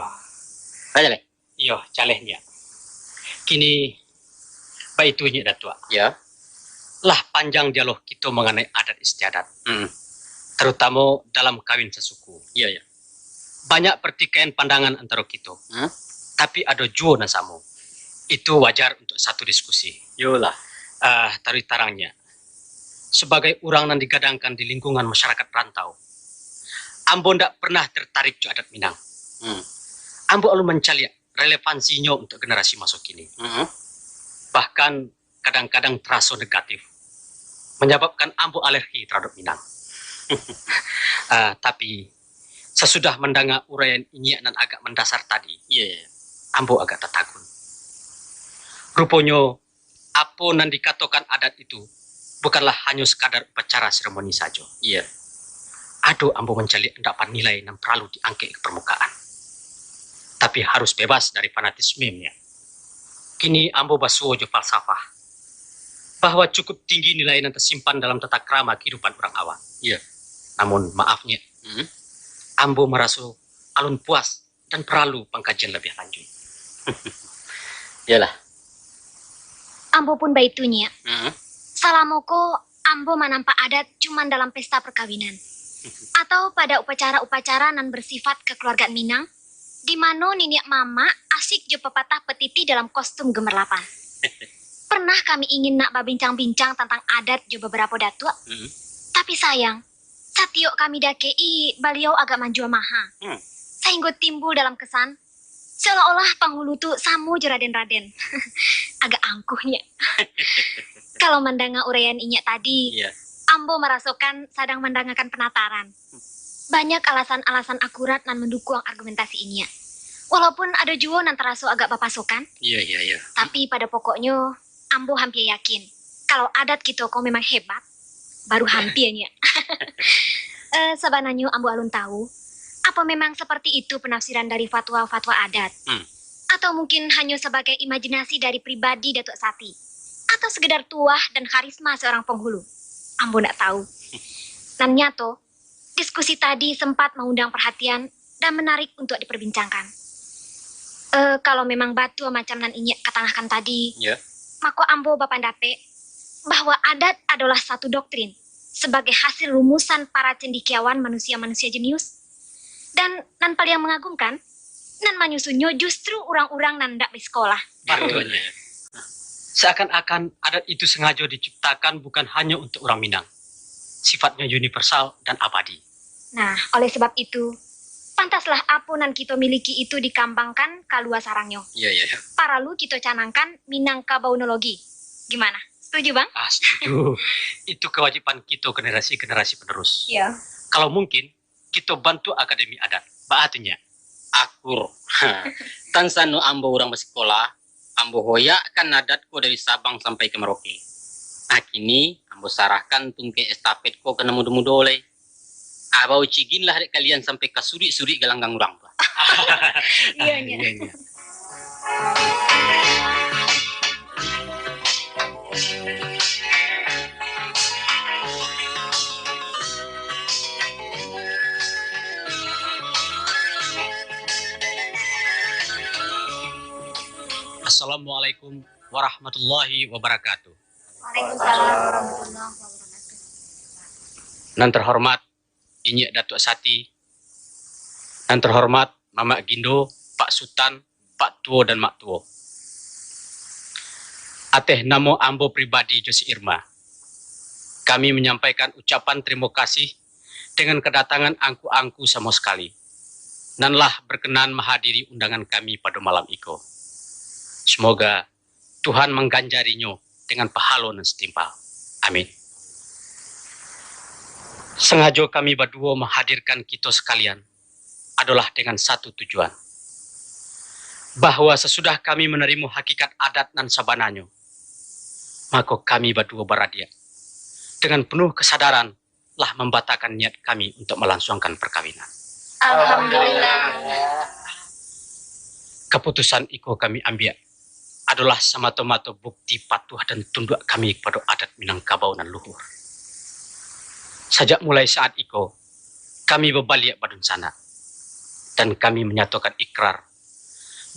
Speaker 8: Aja le.
Speaker 5: Iyo, calehnya. Kini, baitunya datua.
Speaker 8: Ya.
Speaker 5: Lah panjang dialog kita mengenai adat istiadat.
Speaker 8: Hmm.
Speaker 5: Terutama dalam kawin sesuku.
Speaker 8: Iya ya.
Speaker 5: Banyak pertikaian pandangan antara kita.
Speaker 8: Hmm?
Speaker 5: Tapi ada jua na samo. Itu wajar untuk satu diskusi.
Speaker 8: Yolah.
Speaker 5: Tarik tarangnya. Sebagai orang yang digadangkan di lingkungan masyarakat perantau, Ambo ndak pernah tertarik ke adat Minang. Ambo lalu mencari relevansinya untuk generasi masa kini. Bahkan kadang-kadang terasa negatif, menyebabkan Ambo alergi terhadap Minang. Tapi sesudah mendengar uraian ini dan agak mendasar tadi, Ambo agak tertakun. Rupanya apa yang dikatakan adat itu bukanlah hanya sekadar upacara seremoni saja.
Speaker 8: Iya.
Speaker 5: Aduh, Ambo mencari endapan nilai yang perlu diangkat ke permukaan. Tapi harus bebas dari fanatismenya. Kini Ambo basuh jo falsafah. Bahwa cukup tinggi nilai yang tersimpan dalam tata krama kehidupan orang awam.
Speaker 8: Iya.
Speaker 5: Namun maafnya, Ambo merasa alun puas dan perlu pengkajian lebih lanjut.
Speaker 8: Iyalah.
Speaker 1: Ambo pun baitunya.
Speaker 8: Hmm.
Speaker 1: Salamoko, Ambo menampak adat cuman dalam pesta perkawinan. Atau pada upacara-upacara nan bersifat kekeluargaan Minang, di mana nenek mama asik jo pepatah petiti dalam kostum gemerlapan. Pernah kami ingin nak berbincang-bincang tentang adat jo beberapa datua, tapi sayang, satio kami dakei beliau agak manjua maha. Sehingga timbul dalam kesan, seolah-olah penghulu tu samu jo raden-raden. Agak angkuhnya. Kalau mendengar uraian Inyak tadi, Ambo merasakan sedang mendengarkan penataran. Banyak alasan-alasan akurat dan mendukung argumentasi Inyak. Walaupun ada juga yang terasa agak bapasokan,
Speaker 8: Iya.
Speaker 1: tapi pada pokoknya Ambo hampir yakin kalau adat kita kok memang hebat, baru hampirnya. Sebenarnya Ambo alun tahu, apa memang seperti itu penafsiran dari fatwa-fatwa adat? Atau mungkin hanya sebagai imajinasi dari pribadi Datuk Sati? Atau sekedar tuah dan karisma seorang penghulu? Ambo tidak tahu. Dan nyato, diskusi tadi sempat mengundang perhatian dan menarik untuk diperbincangkan. Kalau memang batu macam nan Inyak katangahkan tadi, maka Ambo bapandape bahwa adat adalah satu doktrin sebagai hasil rumusan para cendekiawan manusia-manusia jenius. Dan nan paling mengagumkan, nan menyusunnya justru orang-orang nan ndak bersekolah.
Speaker 5: Betul. Seakan-akan adat itu sengaja diciptakan bukan hanya untuk orang Minang. Sifatnya universal dan abadi.
Speaker 1: Nah, oleh sebab itu, pantaslah apa nan kita miliki itu dikembangkan kalua sarangnya.
Speaker 8: Iya.
Speaker 1: Paralu kita canangkan Minangkabaunologi. Gimana? Setuju, Bang?
Speaker 5: Setuju. Itu kewajiban kita generasi-generasi penerus.
Speaker 1: Iya.
Speaker 5: Kalau mungkin, kita bantu Akademi Adat. Baatunya.
Speaker 8: Akur. Tan sanu Ambo orang bersekolah, Ambo hoyak kan adatku dari Sabang sampai ke Merauke. Kini Ambo sarahkan tungke estafet ko ke muda-muda oleh. Abau cigin lah dek kalian sampai ke suri-suri galanggang orang tua.
Speaker 1: Iya.
Speaker 5: Assalamualaikum warahmatullahi wabarakatuh.
Speaker 1: Waalaikumsalam warahmatullahi wabarakatuh.
Speaker 5: Nan terhormat Inyak Datuk Sati, nan terhormat Mamak Gindo, Pak Sultan, Pak Tuo dan Mak Tuo. Ateh namo Ambo pribadi Josi Irma. Kami menyampaikan ucapan terima kasih dengan kedatangan angku-angku sama sekali. Nanlah berkenan menghadiri undangan kami pada malam iko. Semoga Tuhan mengganjarinya dengan pahala dan setimpal. Amin. Sengaja kami berdua menghadirkan kita sekalian adalah dengan satu tujuan. Bahwa sesudah kami menerima hakikat adat dan sabananya, maka kami berdua beradia. Dengan penuh kesadaran lah membatalkan niat kami untuk melangsungkan perkawinan.
Speaker 1: Alhamdulillah.
Speaker 5: Keputusan iko kami ambil adalah semata-mata bukti patuh dan tunduk kami kepada adat Minangkabau dan luhur. Sejak mulai saat iko, kami berbalik badun sana. Dan kami menyatakan ikrar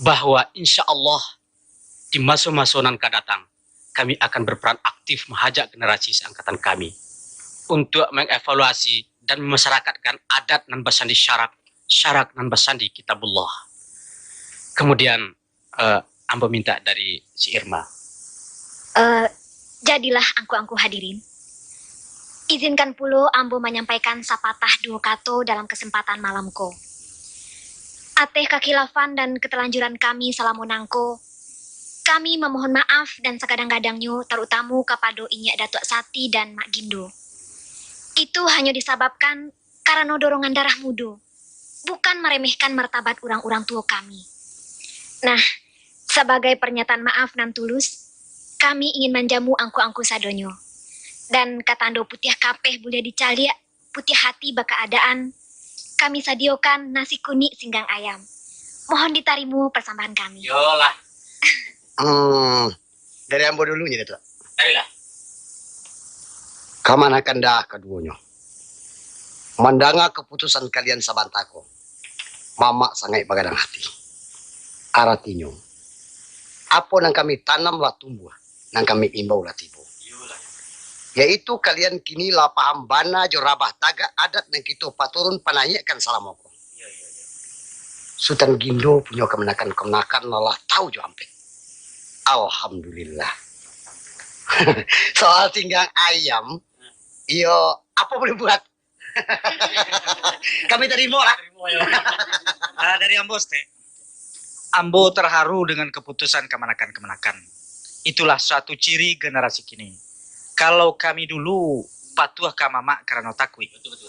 Speaker 5: bahwa insya Allah di masa-masa nan akan datang kami akan berperan aktif mengajak generasi seangkatan kami untuk mengevaluasi dan memasyarakatkan adat nan basandi syarak nan basandi kitabullah. Kemudian ambo minta dari si Irma.
Speaker 7: Jadilah angku-angku hadirin. Izinkan pula ambo menyampaikan sapatah dua kato dalam kesempatan malamko. Ateh kakilafan dan ketelanjuran kami salamunangko, kami memohon maaf dan sekadang-kadangnya terutamu kepada Inyak Datuk Sati dan Mak Gindo. Itu hanya disebabkan karena dorongan darah muda, bukan meremehkan martabat orang-orang tua kami. Nah, sebagai pernyataan maaf nan tulus, kami ingin menjamu angku-angku sadonyo. Dan katando putih kapeh boleh dicaliak, putih hati baka adaan, kami sadiokan nasi kuning singgang ayam. Mohon ditarimu persambahan kami.
Speaker 8: Yolah.
Speaker 4: Dari ambo dulunya Datuk.
Speaker 8: Ayolah.
Speaker 4: Kamanakan dah keduanya. Mandanga keputusan kalian sabantako. Mama sangat bagadang hati. Artinya, apa yang kami tanamlah tumbuh, yang kami imbaulah tiba. Yaitu kalian kini lah paham bana jorabah tagak adat yang kita paturun panahyakan salamoko. Sultan Gindo punya kemenakan lah tahu jo ampe. Alhamdulillah. Soal singgang ayam, iyo apa boleh buat? Kami terima lah.
Speaker 2: Dari Ambo, Ambo terharu dengan keputusan kemenakan-kemenakan. Itulah suatu ciri generasi kini. Kalau kami dulu patuh ke mama karena takwi.
Speaker 8: Betul.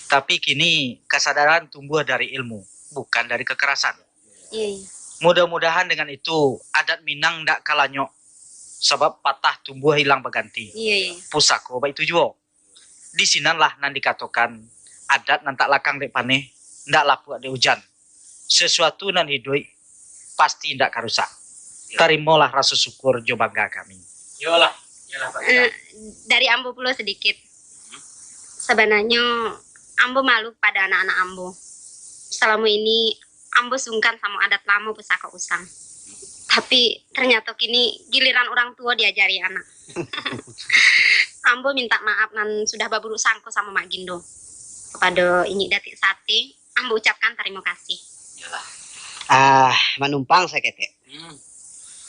Speaker 2: Tapi kini kesadaran tumbuh dari ilmu, bukan dari kekerasan.
Speaker 3: Iya.
Speaker 2: Mudah-mudahan dengan itu adat Minang ndak kalah nyok. Sebab patah tumbuh hilang berganti.
Speaker 3: Iya.
Speaker 2: Pusako baik tujuh. Di sinanlah nan dikatakan adat nan tak lakang dek paneh, ndak lapu dek hujan. Sesuatu nan hidup pasti ndak karusak. Terimalah rasa syukur jo bangga kami.
Speaker 8: Yolah Pak.
Speaker 3: Dari Ambo pula sedikit. Sebenarnya Ambo malu pada anak-anak Ambo. Selama ini Ambo sungkan sama adat lama pusaka usang. Tapi ternyata kini giliran orang tua diajari anak. Ambo minta maaf nan sudah baburuk sangko sama Mak Gindo. Kepada Inyi Datik Sati, Ambo ucapkan terima kasih.
Speaker 6: Menumpang saya ketek.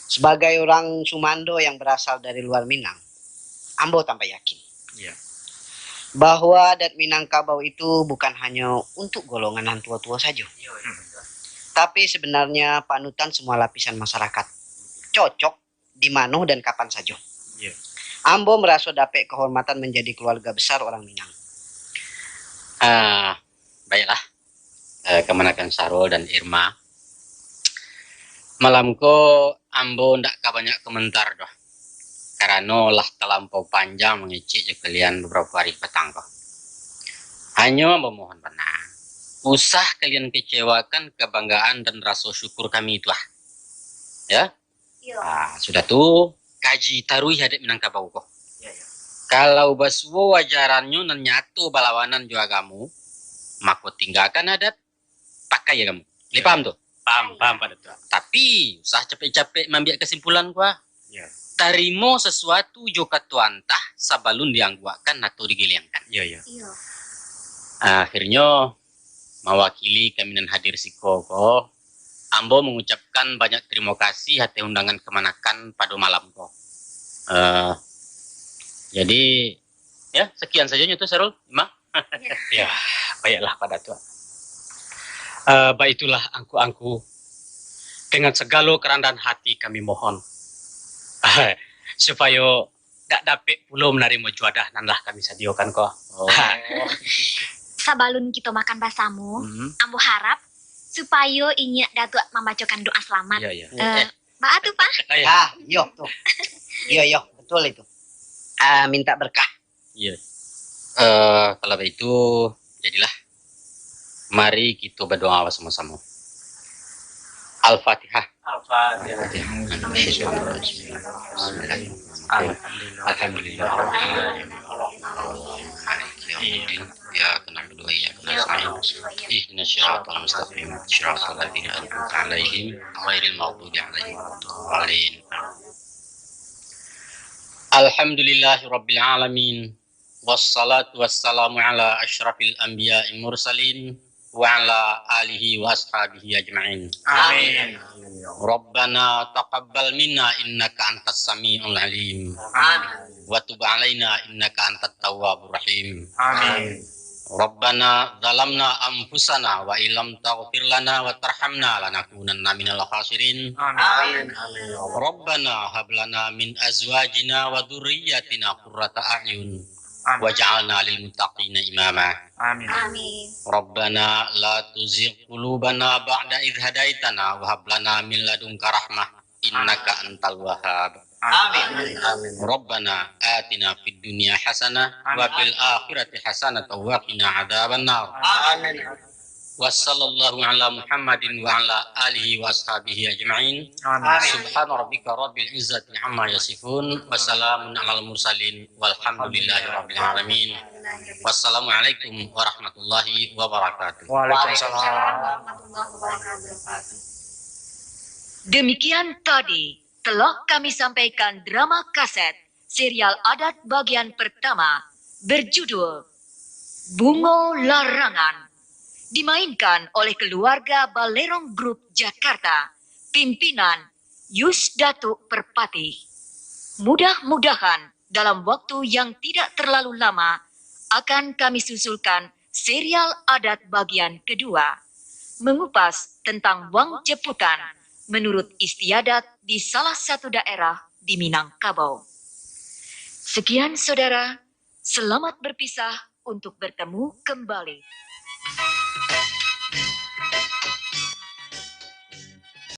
Speaker 6: Sebagai orang Sumando yang berasal dari luar Minang, Ambo tambah yakin
Speaker 2: Iya.
Speaker 6: bahwa adat Minangkabau itu bukan hanya untuk golongan tua-tua saja, tapi sebenarnya panutan semua lapisan masyarakat. Cocok di mana dan kapan saja.
Speaker 2: Iya.
Speaker 6: Ambo merasa dapat kehormatan menjadi keluarga besar orang Minang.
Speaker 8: Baiklah. Kemenakan Sarul dan Irma. Malamko Ambo ndak banyak komentar doh. Karena lah terlampau panjang mengicik kalian beberapa hari petang kok. Hanya memohon benar. Usah kalian kecewakan kebanggaan dan rasa syukur kami itu lah. Ya? Sudah tuh kaji tarui hadap Minangkabau kok. Kalau baswo wajarannya nan nyatu balawanan juga kamu, maka tinggalkan adat, pakai ya kamu. Ini paham tuh? Paham pada tuh. Tapi usah capek-capek membiak kesimpulan gua. Tarimo sesuatu joka tuantah sabalun diangguakan atau digiliangkan.
Speaker 2: Iya.
Speaker 8: Akhirnya mewakili kami dan hadir siko kok. Ambo mengucapkan banyak terima kasih hati undangan kemenakan pada malam kok. Jadi ya sekian saja itu Sarul, Ima.
Speaker 5: Ya, baiklah pada tua. Baiklah angku-angku. Dengan segala kerendahan hati kami mohon. Supaya tak dapat pula menerima juadah nan lah kami sediakan kok.
Speaker 7: Sabalun kita makan basamu, Ambo harap supaya Inyak Datuk membacakan doa selamat.
Speaker 2: Iya.
Speaker 7: Mbak Atu, Pak.
Speaker 6: Yo tuh. Yo, betul itu. Minta berkah.
Speaker 8: Iya. Kalau begitu jadilah. Mari kita berdoa sama-sama. Al-Fatihah. Alhamdulillah. Ya, kenapa وإياك نستعين اهدنا الصراط المستقيم صراط الذين أنعمت عليهم غير المغضوب عليهم ولا الضالين. Alhamdulillahi Rabbil Alamin. Wassalatu wassalamu ala asyrafil anbiya'i mursalin wa ala alihi wa ashabihi ajma'in.
Speaker 2: Amin.
Speaker 8: Rabbana taqabbal minna innaka antas sami'ul alim.
Speaker 2: Amin.
Speaker 8: Wa tub alaina innaka antat tawwabur rahim.
Speaker 2: Amin.
Speaker 8: Rabbana zalamna anfusana wa illam taghfir lana wa tarhamna lanakunanna minal khasirin.
Speaker 2: Amin.
Speaker 8: Rabbana hab lana min azwajina wa dhurriyyatina qurrata a'yun
Speaker 2: Amin.
Speaker 8: waj'alna lil muttaqina imama.
Speaker 2: Amin.
Speaker 8: Rabbana la tuzigh qulubana ba'da idh hadaitana wa hab lana min ladunka rahmah innaka antal wahhab.
Speaker 2: Amin.
Speaker 8: Rabbana atina fid dunya hasanah wa fil akhirati hasanah wa qina adzabannar.
Speaker 2: Amin.
Speaker 8: Wa sallallahu ala Muhammadin wa ala alihi wa ashabihi ajma'in.
Speaker 2: Amin.
Speaker 8: Subhana rabbika rabbil izzati amma yasifun wa salamun alal mursalin walhamdulillahi rabbil alamin. Wassalamualaikum warahmatullahi wabarakatuh.
Speaker 2: Waalaikumsalam.
Speaker 7: Demikian tadi telah kami sampaikan drama kaset serial adat bagian pertama berjudul Bungo Larangan, dimainkan oleh keluarga Balerong Group Jakarta, pimpinan Yus Datuk Perpati. Mudah-mudahan dalam waktu yang tidak terlalu lama akan kami susulkan serial adat bagian kedua, mengupas tentang Wang Jeputan menurut istiadat di salah satu daerah di Minangkabau. Sekian saudara, selamat berpisah untuk bertemu kembali.